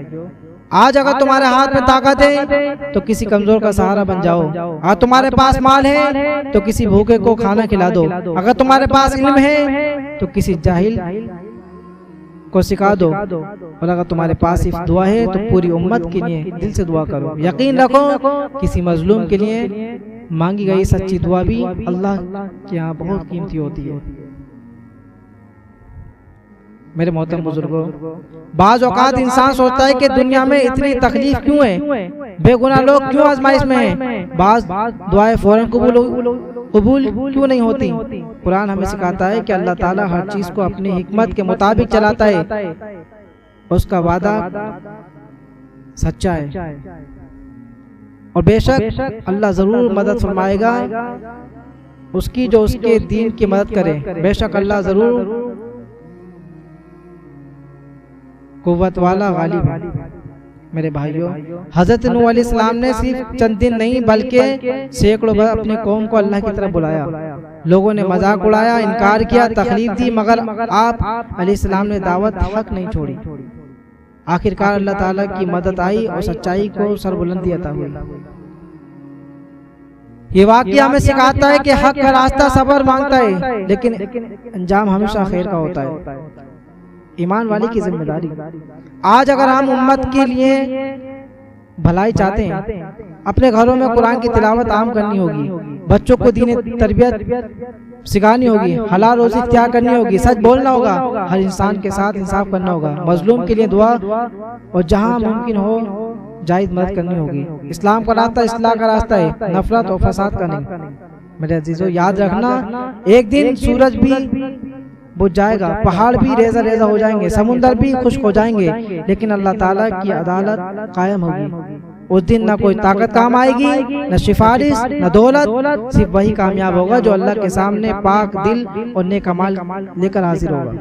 आज अगर तुम्हारे हाथ में ताकत है तो किसी कमजोर का सहारा बन जाओ। अगर तुम्हारे पास माल है तो किसी भूखे को खाना खिला दो। अगर तुम्हारे पास इल्म है तो किसी जाहिल को सिखा दो। और अगर तुम्हारे पास सिर्फ दुआ है तो पूरी उम्मत के लिए दिल से दुआ करो। यकीन रखो, किसी मजलूम के लिए मांगी गई सच्ची दुआ भी अल्लाह के यहाँ बहुत कीमती होती है। मेरे मोहतरम बुजुर्गों, बाज औकात इंसान सोचता है कि दुनिया में इतनी तकलीफ क्यों है, बेगुनाह लोग क्यों आजमाइश में हैं, बाज दुआएं फौरन कबूल क्यों नहीं होती। कुरान हमें सिखाता है कि अल्लाह ताला हर चीज को अपनी हिकमत के मुताबिक चलाता है, उसका वादा सच्चा है और बेशक अल्लाह जरूर मदद फरमाएगा उसकी जो उसके दीन की मदद करे। बेशक अल्लाह जरूर कुव्वत वाला गालिब है। मेरे भाइयों, हजरत नूह अलैहिस्सलाम ने सिर्फ चंद दिन नहीं बल्कि सैकड़ों बार अपने कौम को अल्लाह की तरफ बुलाया। लोगों ने मजाक उड़ाया, इनकार किया, तकलीफ दी, मगर आप अलैहिस्सलाम ने दावत हक नहीं छोड़ी। आखिरकार अल्लाह ताला की मदद आई और सच्चाई को सरबुलंदी अता हुई। ये वाक़या हमें सिखाता है कि हक का रास्ता सब्र मांगता है, लेकिन अंजाम हमेशा खैर का होता है। ईमान वाले की जिम्मेदारी। आज अगर हम उम्मत के लिए भलाई चाहते हैं, अपने घरों में कुरान की तिलावत आम करनी होगी, बच्चों को दीन तरबियत सिखानी होगी, हलाल रोजी इख्तियार करनी होगी, सच बोलना होगा, हर इंसान के साथ इंसाफ करना होगा, मजलूम के लिए दुआ और जहां मुमकिन हो जायज मदद करनी होगी। इस्लाम का रास्ता इस्लाह का रास्ता है, नफरत और फसाद का नहीं। मेरे अजीजों, याद रखना, एक दिन सूरज भी बुझ जाएगा, पहाड़ भी रेजा रेजा हो जाएंगे, समुंदर भी खुश्क हो जाएंगे, लेकिन अल्लाह ताला की अदालत कायम होगी। उस दिन ना कोई ताकत काम आएगी, न सिफारिश, न दौलत, सिर्फ वही कामयाब होगा जो अल्लाह के सामने पाक दिल और नेक अमाल लेकर हाजिर होगा।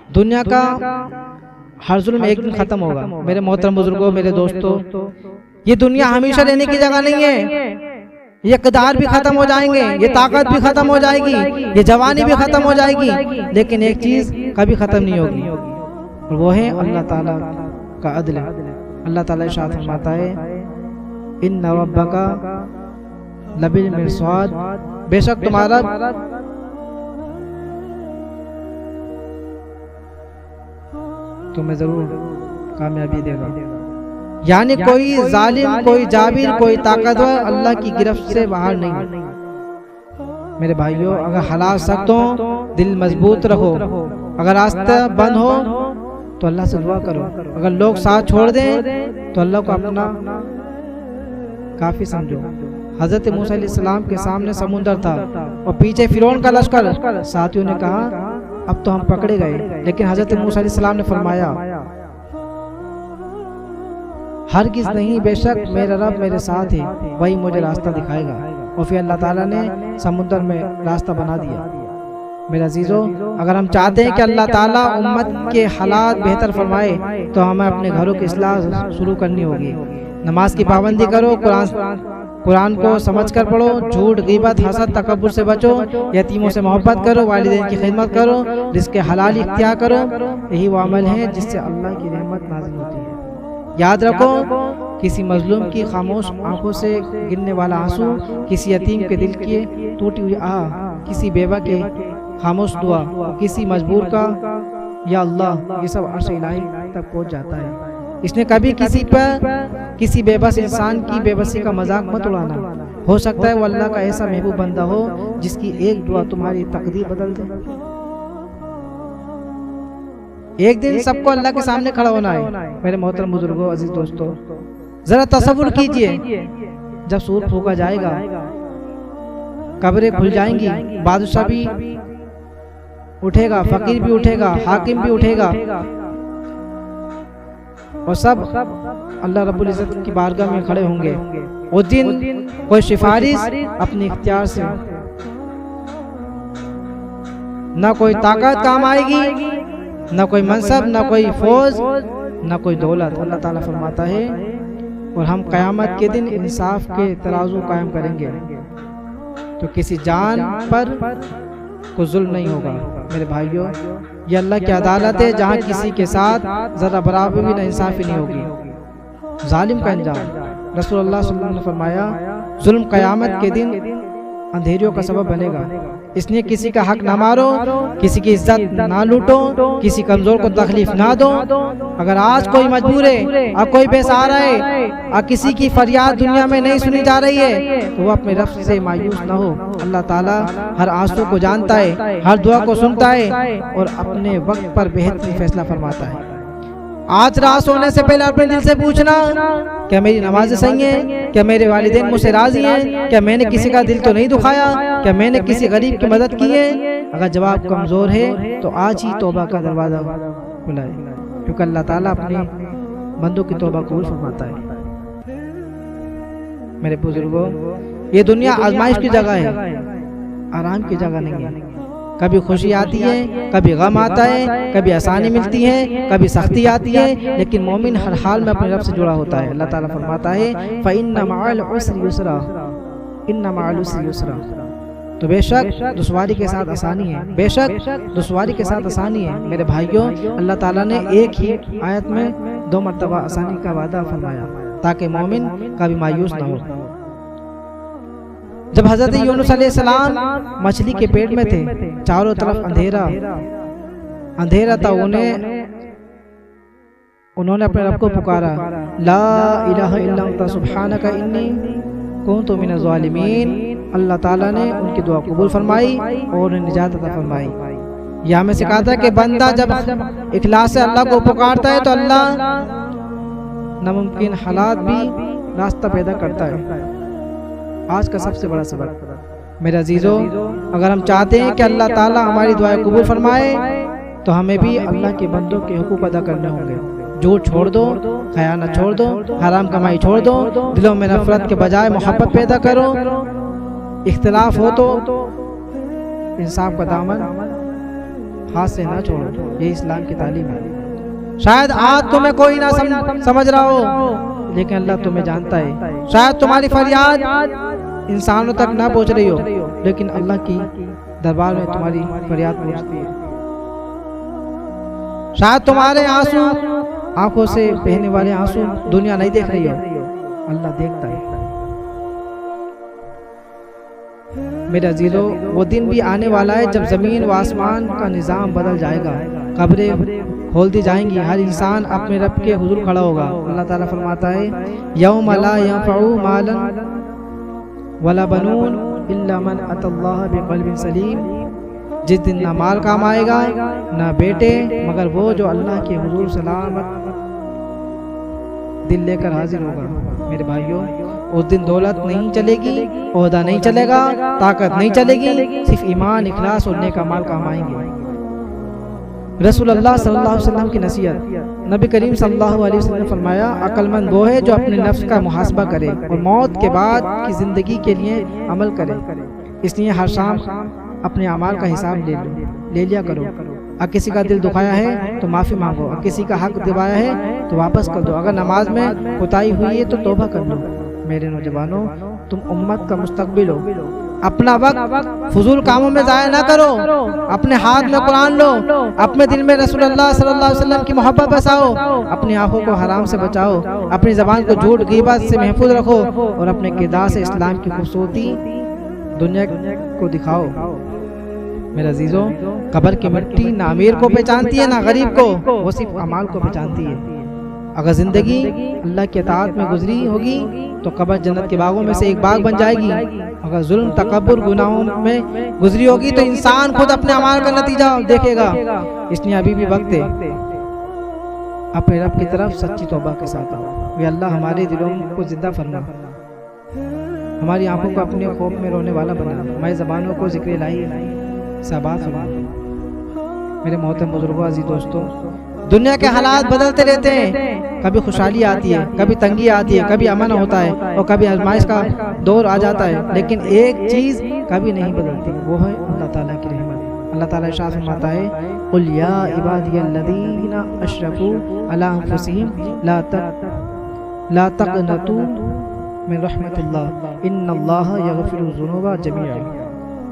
दुनिया का हर जुल्म एक दिन खत्म होगा। मेरे मोहतरम बुजुर्गों, मेरे दोस्तों, ये दुनिया हमेशा रहने की जगह नहीं है। ये इक़्तिदार भी खत्म हो जाएंगे, ये ताकत भी खत्म हो जाएगी, ये जवानी भी खत्म हो जाएगी, लेकिन एक चीज कभी खत्म नहीं होगी, और वो है अल्लाह ताला का अदल। अल्लाह ताला इरशाद फरमाता है, इन्ना रब्बका लबिल मिरसाद, बेशक तुम्हारा तुम्हें जरूर कामयाबी देगा। यानी कोई जालिम, कोई जाबिर, कोई ताकतवर अल्लाह की गिरफ्त से बाहर नहीं। मेरे भाइयों, अगर हालात सख्त हो, दिल मजबूत रखो। अगर रास्ता बंद हो तो अल्लाह से दुआ करो। अगर लोग साथ छोड़ दें तो अल्लाह को अपना काफी समझो। हजरत मूसा अलैहिस्सलाम के सामने समुंदर था और पीछे फिरौन का लश्कर। साथियों ने कहा, अब तो हम पकड़े गए, लेकिन हजरत मूसा अलैहिस्सलाम ने फरमाया, हरगिज़ नहीं, बेशक मेरा रब मेरे साथ है, वही मुझे रास्ता दिखाएगा। और फिर अल्लाह ताला ने समुंदर में रास्ता बना दिया। मेरे अजीजों, अगर हम चाहते हैं कि अल्लाह ताला उम्मत के हालात बेहतर फरमाए, तो हमें अपने घरों की इस्लाह शुरू करनी होगी। नमाज की पाबंदी करो, कुरान को समझ कर पढ़ो, झूठ, गीबत, हसद, तकब्बुर से बचो, यतीमों से मोहब्बत करो, वालिदैन की खिदमत करो, रिज़्क़ हलाल इख्तियार करो। यही वो अमल है जिससे अल्लाह की रहमत नाज़िल होती है। याद रखो, किसी मजलूम की खामोश आंखों से गिरने वाला आंसू, किसी यतीम के दिल की टूटी हुई आह, किसी बेवा के खामोश दुआ, किसी मजबूर का या अल्लाह, ये सब अर्श इलाही तक पहुंच जाता है। इसने कभी किसी पर, किसी बेबस इंसान की बेबसी का मजाक मत उड़ाना। हो सकता है वो अल्लाह का ऐसा महबूब बंदा हो जिसकी एक दुआ तुम्हारी तकदीर बदल दे। एक दिन सबको अल्लाह के सामने खड़ा होना है। मेरे मोहतरम बुजुर्गों, अजीज दोस्तों, जरा तसव्वुर कीजिए, जब सूर फूका जाएगा, कब्रें खुल जाएंगी, बादशाह भी उठेगा, फकीर भी उठेगा, हाकिम भी उठेगा, और सब अल्लाह रब्बुल इज्जत की बारगाह में खड़े होंगे। उस दिन कोई सिफारिश अपने इख्तियार से, ना कोई ताकत काम आएगी, ना कोई मनसब, ना कोई फौज, ना कोई दौलत। अल्लाह ताला फरमाता है, और हम क़यामत के दिन इंसाफ के तराजू कायम करेंगे, तो किसी जान पर कोई जुल्म नहीं होगा। मेरे भाइयों, ये अल्लाह की अदालत है, जहाँ किसी के साथ ज़रा बराबर भी ना इंसाफी नहीं होगी। जालिम का अंजाम, रसूलुल्लाह सल्लल्लाहु अलैहि वसल्लम ने फरमाया, जुल्म क़यामत के दिन अंधेरियों का सबब बनेगा। इसलिए किसी का हक ना मारो, किसी की इज्जत ना लूटो, किसी कमजोर को तकलीफ ना दो। अगर आज कोई मजबूर है और कोई बेसहारा है और किसी की फरियाद दुनिया में नहीं सुनी जा रही है, तो वो अपने रब से मायूस ना हो। अल्लाह ताला हर आंसू को जानता है, हर दुआ को सुनता है और अपने वक्त पर बेहतरीन फैसला फरमाता है। आज रात सोने से पहले अपने दिल से पूछना, क्या मेरी नमाज़ें सही हैं? क्या मेरे वालिदैन मुझसे राजी हैं? क्या मैंने किसी का दिल तो नहीं दुखाया? क्या मैंने किसी गरीब की मदद की है? अगर जवाब कमज़ोर है तो आज ही तौबा का दरवाज़ा खुलाए, क्योंकि अल्लाह ताला अपने बंदों की तौबा कबूल फरमाता है। मेरे बुजुर्गों, ये दुनिया आजमाइश की जगह है, आराम की जगह नहीं है। कभी खुशी आती है, कभी गम आता है, कभी आसानी मिलती है, कभी सख्ती आती है, लेकिन मोमिन हर हाल में अपने रब से जुड़ा होता है। अल्लाह ताला फरमाता है, फ़इन्ना मअल उसरि युसरा, इन्ना मअल उसरि युसरा। तो बेशक दुश्वारी के साथ आसानी है, बेशक दुश्वारी के साथ आसानी है। मेरे भाइयों, अल्लाह ताला ने एक ही आयत में 2 मरतबा आसानी का वादा फरमाया ताकि मोमिन कभी मायूस ना हो। जब हजरत यूनुस अलैहिस्सलाम मछली के पेट में थे, चारों तरफ अंधेरा था, उन्होंने अपने रब को पुकारा, ला इलाहा इल्ला अंता सुब्हानका इन्नी कुन्तु मिनज़ ज़ालिमीन। अल्लाह ताला ने उनकी दुआ कबूल फरमाई और उन्हें निजात अता फरमाई। यह हमें सिखाता है कि बंदा जब इखलास से अल्लाह को पुकारता है तो अल्लाह नामुमकिन हालात भी रास्ता पैदा करता है। आज का सबसे बड़ा सबक मेरे अजीजों, अगर हम चाहते हैं कि अल्लाह ताला हमारी दुआएं कबूल फरमाए तो हमें भी अल्लाह के बंदों के हुकूक अदा करने होंगे। झूठ छोड़ दो, खयानत छोड़ दो, हराम कमाई छोड़ दो, दिलों में नफरत के बजाय मोहब्बत पैदा करो। इख्तिलाफ हो तो इंसाफ का दामन हाथ से ना छोड़ो, ये इस्लाम की तालीम है। शायद आज तुम्हें कोई ना समझ रहा हो, लेकिन अल्लाह तुम्हें जानता है। शायद तुम्हारी फरियाद इंसानों तक ना पहुंच रही हो, लेकिन अल्लाह की दरबार में तुम्हारी फरियाद पहुंचती है। शायद तुम्हारे आंसू, आंखों से बहने वाले आंसू दुनिया नहीं देख रही हो, अल्लाह देखता है। मेरे अजीजों, वो दिन भी आने वाला है जब जमीन व आसमान का निजाम बदल जाएगा, कब्रें खोल दी जाएंगी, हर इंसान अपने रब के हुजूर खड़ा होगा। अल्लाह ताला फरमाता है, यौम ला यंफउ मालन वला बनून इल्ला मन अतल्लाह बिक़ल्बिन सलीम। जिस दिन ना माल काम आएगा ना बेटे, मगर वो जो अल्लाह के हुजूर सलामत दिल लेकर हाजिर होगा। मेरे भाइयों, उस दिन दौलत नहीं चलेगी, ओहदा नहीं चलेगा, ताकत नहीं चलेगी, सिर्फ ईमान, इखलास और नेक अमाल काम आएंगे। रसूलुल्लाह सल्लल्लाहु अलैहि वसल्लम की नसीहत, नबी करीम सल्लल्लाहु अलैहि वसल्लम ने फरमाया, अक्लमंद वो है जो अपने नफ्स का मुहासबा करे और मौत के बाद की जिंदगी के लिए अमल करे। इसलिए हर शाम अपने अमाल का हिसाब ले लिया करो। अगर किसी का दिल दुखाया है तो माफ़ी मांगो, अगर किसी का हक दिवाया है तो वापस कर दो, अगर नमाज में कोताही हुई है तो तौबा कर लो। मेरे नौजवानों, तुम उम्मत का मुस्तकबिल हो, अपना वक्त फजूल कामों में ज़ाया ना करो। अपने हाथ में कुरान लो, अपने दिल में रसूलुल्लाह सल्लल्लाहु अलैहि वसल्लम की मोहब्बत बसाओ, अपनी आंखों को हराम से बचाओ, अपनी ज़बान को झूठ गीबत से महफूज रखो और अपने किरदार से इस्लाम की खूबसूरती दुनिया को दिखाओ। मेरे अजीजों, कब्र की मिट्टी ना अमीर को पहचानती है ना गरीब को, वो सिर्फ अमाल को पहचानती है। अगर जिंदगी अल्लाह के इताअत में गुजरी होगी तो कब्र जन्नत के बागों में से एक बाग बन जाएगी। अगर जुल्म, तकब्बुर, गुनाहों में गुजरी होगी तो इंसान खुद अपने अमाल का नतीजा देखेगा। इसलिए अभी भी वक्त है, अपने रब की तरफ सच्ची तौबा के साथ आओ। वे अल्लाह हमारे दिलों को जिंदा फरमा, हमारी आंखों को अपने खौफ में रोने वाला बना, हमारी ज़बानों को जिक्र इलाही साबात फरमा। मेरे मोहतरम बुजुर्गों, अजीज दोस्तों, दुनिया के हालात बदलते रहते हैं। कभी खुशहाली आती है, कभी तंगी आती है, कभी अमन होता है और कभी आजमाइश का दौर आ जाता है, लेकिन एक चीज़ कभी नहीं बदलती, वो है अल्लाह ताला की रहमत। अल्लाह ताला इरशाद फरमाता है, कुल या इबादियल्लज़ीना अशरफू अला अनफुसिहिम ला तक़नतू मिन रहमतिल्लाह इन्नल्लाह यग़फिरु ज़ुनूबा जमीआ।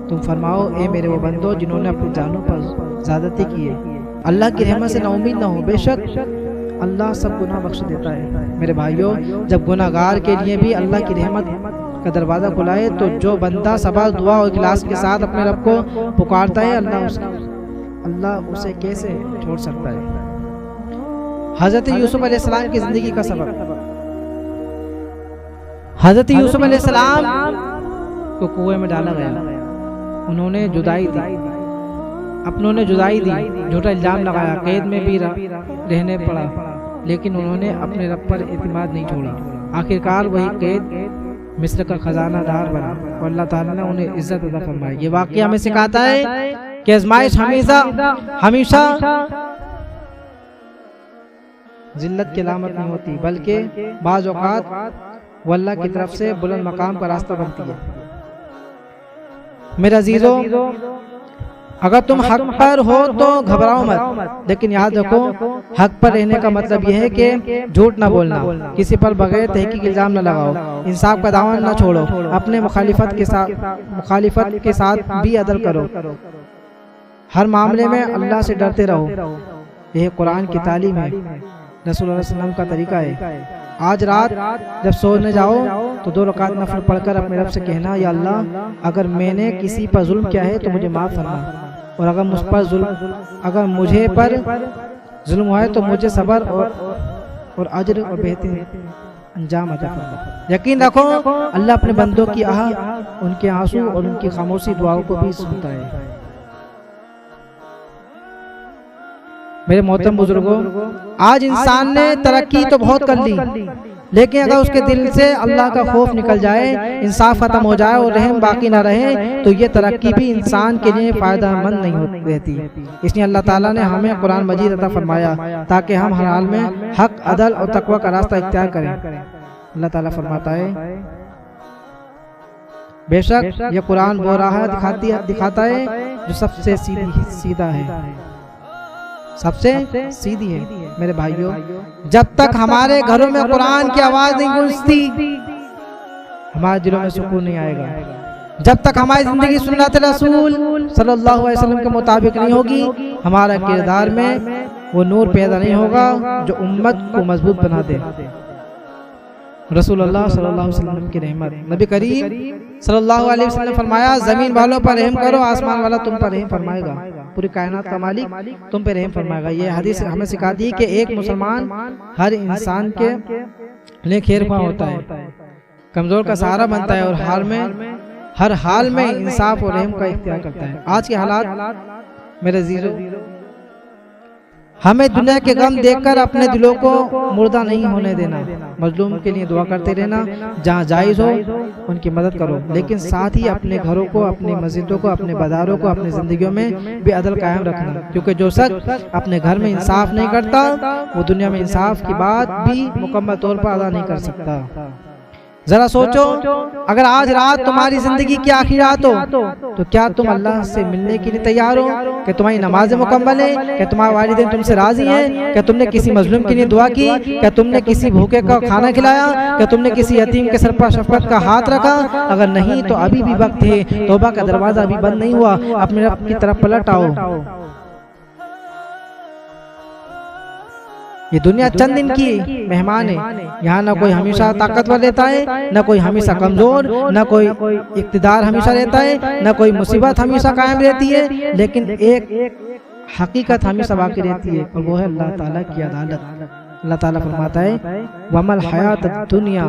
तुम फरमाओ, ए मेरे वो बंदो जिन्होंने अपनी जानों पर ज़्यादती की है, अल्लाह की रहमत से नाउमीद ना हो, बेशक अल्लाह सब गुनाह बख्श देता है। मेरे भाइयों, जब गुनाहगार के लिए भी अल्लाह की रहमत का दरवाज़ा खुला है तो जो बंदा सबर, दुआ और इखलास के साथ अपने रब को पुकारता है, अल्लाह उसे कैसे छोड़ सकता है। हज़रत यूसुफ अलैहिस्सलाम की ज़िंदगी का सबक। हज़रत यूसुफ अलैहिस्सलाम को कुएं में डाला गया, उन्होंने जुदाई दी, अपनों ने जुदाई दी, झूठा इल्जाम लगाया, कैद में भी रहने पड़ा, लेकिन उन्होंने अपने रब पर एतमाद नहीं छोड़ा। आखिरकार वही कैद मिस्र का खजानादार बना और अल्लाह ताला ने उन्हें इज्जत अता फरमाई। ये वाक़या हमें सिखाता है कि आज़माइश हमेशा जिल्लत की अलामत नहीं होती, बल्कि बाज़ औक़ात वो अल्लाह की तरफ से बुलंद मकाम का रास्ता बनती है। मेरे अजीजों, अगर तुम हक पर हो तो घबराओ मत, लेकिन याद रखो हक पर रहने का मतलब यह है कि झूठ ना बोलना, किसी पर बगैर तहकीक इल्जाम न लगाओ, इंसाफ का दामन न छोड़ो, अपने मुखालिफत के साथ भी अदल करो, हर मामले में अल्लाह से डरते रहो। यह कुरान की तालीम है, रसूलुल्लाह सल्लल्लाहु अलैहि वसल्लम का तरीका है। आज रात जब सोने जाओ तो 2 रकात नफल पढ़कर अपने रब से कहना, या अल्लाह अगर मैंने किसी पर जुल्म किया है तो मुझे माफ़ करना, और अगर मुझे पर जुल्म हुआ है तो मुझे सब्र और अज्र और बेहतरीन अंजाम अता फरमा। यकीन रखो अल्लाह अपने बंदों की आह, उनके आंसू और उनकी खामोशी दुआओं को भी सुनता है। मेरे मोहतरम बुजुर्गों, आज इंसान ने तरक्की तो बहुत कर ली, लेकिन अगर उसके दिल से अल्लाह का खौफ निकल जाए, इंसाफ खत्म हो जाए और रहम बाकी ना रहे, तो ये तरक्की भी इंसान के लिए फायदेमंद नहीं रहती। इसलिए अल्लाह ताला ने हमें कुरान मजीद अता फरमाया ताकि हम हर हाल में हक, अदल और तकवा का रास्ता इख्तियार करें। अल्लाह ताला फरमाता है, बेशक ये कुरान वो राह दिखाता है जो सबसे सीधा है, सबसे सीधी है। मेरे भाइयों, जब तक हमारे घरों में कुरान की आवाज नहीं गूंजती, हमारे दिलों में सुकून नहीं आएगा। जब तक हमारी जिंदगी सुन्नत रसूल सल्लल्लाहु अलैहि वसल्लम के मुताबिक नहीं होगी, हमारा किरदार में वो नूर पैदा नहीं होगा जो उम्मत को मजबूत बना दे। रसूलुल्लाह सल्लल्लाहु अलैहि वसल्लम की रहमत, नबी करीम सल्लल्लाहु अलैहि वसल्लम ने फरमाया, जमीन वालों पर रहम करो, आसमान वाला तुम पर रहम फरमाएगा, पूरी कायनात का मालिक तुम पे रहम फरमाएगा। ये हदीस हमें सिखा दी कि एक मुसलमान हर इंसान के लिए खैरख्वाह होता है, कमजोर का सहारा बनता है और हर हाल में इंसाफ और रहम का इख्तियार करता है। आज के हालात मेरे जीरो, हमें दुनिया के गम देखकर अपने दिलों को मुर्दा नहीं होने देना, मजलूम के लिए दुआ करते रहना, जहाँ जायज़ हो उनकी मदद करो, लेकिन साथ ही अपने घरों को, अपनी मस्जिदों को, अपने बाजारों को, अपनी जिंदगियों में भी अदल कायम रखना, क्योंकि जो शख्स अपने घर में इंसाफ नहीं करता वो दुनिया में इंसाफ की बात भी मुकम्मल तौर पर अदा नहीं कर सकता। जरा सोचो, अगर आज रात तुम्हारी जिंदगी की आखिरी रात हो तो क्या तुम अल्लाह से मिलने के लिए तैयार हो? क्या तुम्हारी नमाजें मुकम्मल है? क्या तुम्हारे वालिदैन तुमसे राजी हैं? क्या तुमने किसी मजलूम के लिए दुआ की? क्या तुमने किसी भूखे का खाना खिलाया? क्या तुमने किसी यतीम के सर पर शफकत का हाथ रखा? अगर नहीं तो अभी भी वक्त है, तौबा का दरवाजा अभी बंद नहीं हुआ, अपने रब की तरफ पलट आओ। ये दुनिया चंद दिन की मेहमान है, यहाँ ना कोई हमेशा ताकतवर रहता है, ना कोई हमेशा कमजोर, ना कोई इक्तिदार हमेशा रहता है, ना कोई मुसीबत हमेशा कायम रहती है, लेकिन एक हकीकत हमेशा बाकी रहती है और वो है अल्लाह ताला की अदालत। अल्लाह ताला फरमाता है, वमल हयात दुनिया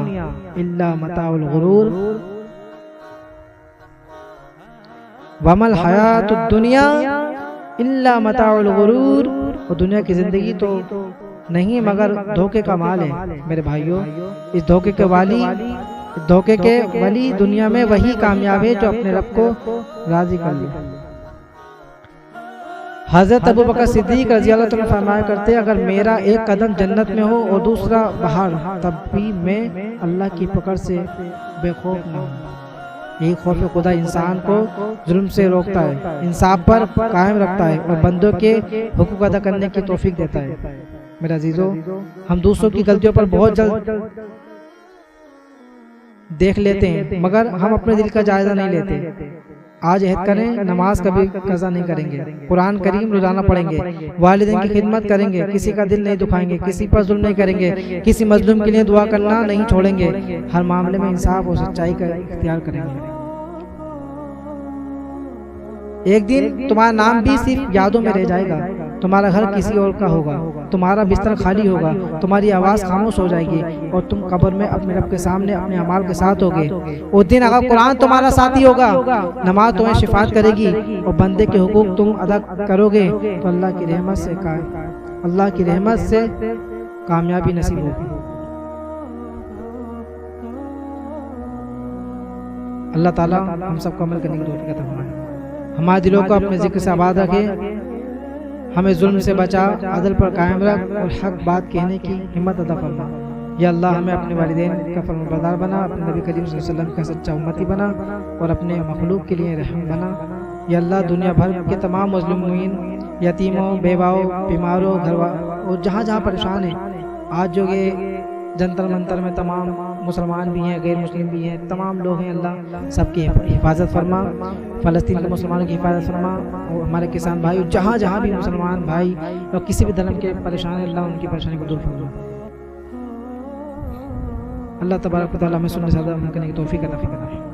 इल्ला मताउल गुरूर, वमल हयात दुनिया इल्ला मताउल गुरूर, और दुनिया की जिंदगी तो नहीं मगर धोखे का माल है। मेरे भाइयों, इस धोखे के वली दुनिया में वही कामयाब है जो अपने रब को राजी कर ले। हजरत अबू बकर सिद्दीक रज़ी अल्लाह तआला फरमाया करते, अगर मेरा एक कदम जन्नत में हो और दूसरा बाहर, तब भी मैं अल्लाह की पकड़ से बेखौफ न हूँ। यही खौफ खुदा इंसान को जुल्म से रोकता है, इंसाफ पर कायम रखता है और बंदों के हुकूक अदा करने की तौफीक देता है। मेरा अजीजों, हम दूसरों की गलतियों पर बहुत जल्द देख लेते हैं, मगर हम अपने दिल का जायजा नहीं लेते। आज अहद करें, नमाज कभी कज़ा नहीं करेंगे, कुरान करीम रोजाना पढ़ेंगे, वालिदैन की खिदमत करेंगे, किसी का दिल नहीं दुखाएंगे, किसी पर जुल्म नहीं करेंगे, किसी मजलूम के लिए दुआ करना नहीं छोड़ेंगे, हर मामले में इंसाफ और सच्चाई का इख्तियार करेंगे। एक दिन तुम्हारा नाम भी सिर्फ यादों में रह जाएगा, तुम्हारा घर किसी और का होगा, तुम्हारा बिस्तर खाली होगा, तुम्हारी आवाज़ खामोश हो जाएगी और तुम कब्र में अपने रब के सामने अपने अमाल के साथ होगे। उस दिन अगर कुरान तुम्हारा साथी होगा, नमाज तुम्हें शिफात करेगी और बंदे के हुकूक तुम अदा करोगे, तो अल्लाह की रहमत से कामयाबी नसीब होगी। अल्लाह ताला हम सबको अमल करने की तौफीक अता फरमाए, हमारे दिलों को अपने जिक्र से आबाद रखे, हमें जुल्म से बचा, अदल पर कायम रख और हक बात कहने की हिम्मत अता फरमा। या अल्लाह हमें अपने वालिदैन का फरमाबरदार बना, अपने नबी करीम सल्लल्लाहु अलैहि वसल्लम का सच्चा उम्मती बना और अपने मखलूक के लिए रहम बना। या अल्लाह दुनिया भर के तमाम मुस्लिमीन, यतीमों, बेवाओं, बीमारों, घरवा और जहाँ जहाँ परेशान हैं, आज जो ये जंतर मंतर में तमाम मुसलमान भी हैं, गैर मुस्लिम भी हैं, तमाम लोग हैं, अल्लाह सबकी हिफाजत फरमा, फ़लस्तीन के मुसलमानों की हिफाजत फरमा, और हमारे किसान भाई जहाँ जहाँ भी मुसलमान भाई और किसी भी धर्म के परेशान है, अल्लाह उनकी परेशानी को दूर फरमा। अल्लाह तबारक व तआला हमें सुनने से ज़्यादा करने की तौफीक अता फरमाए।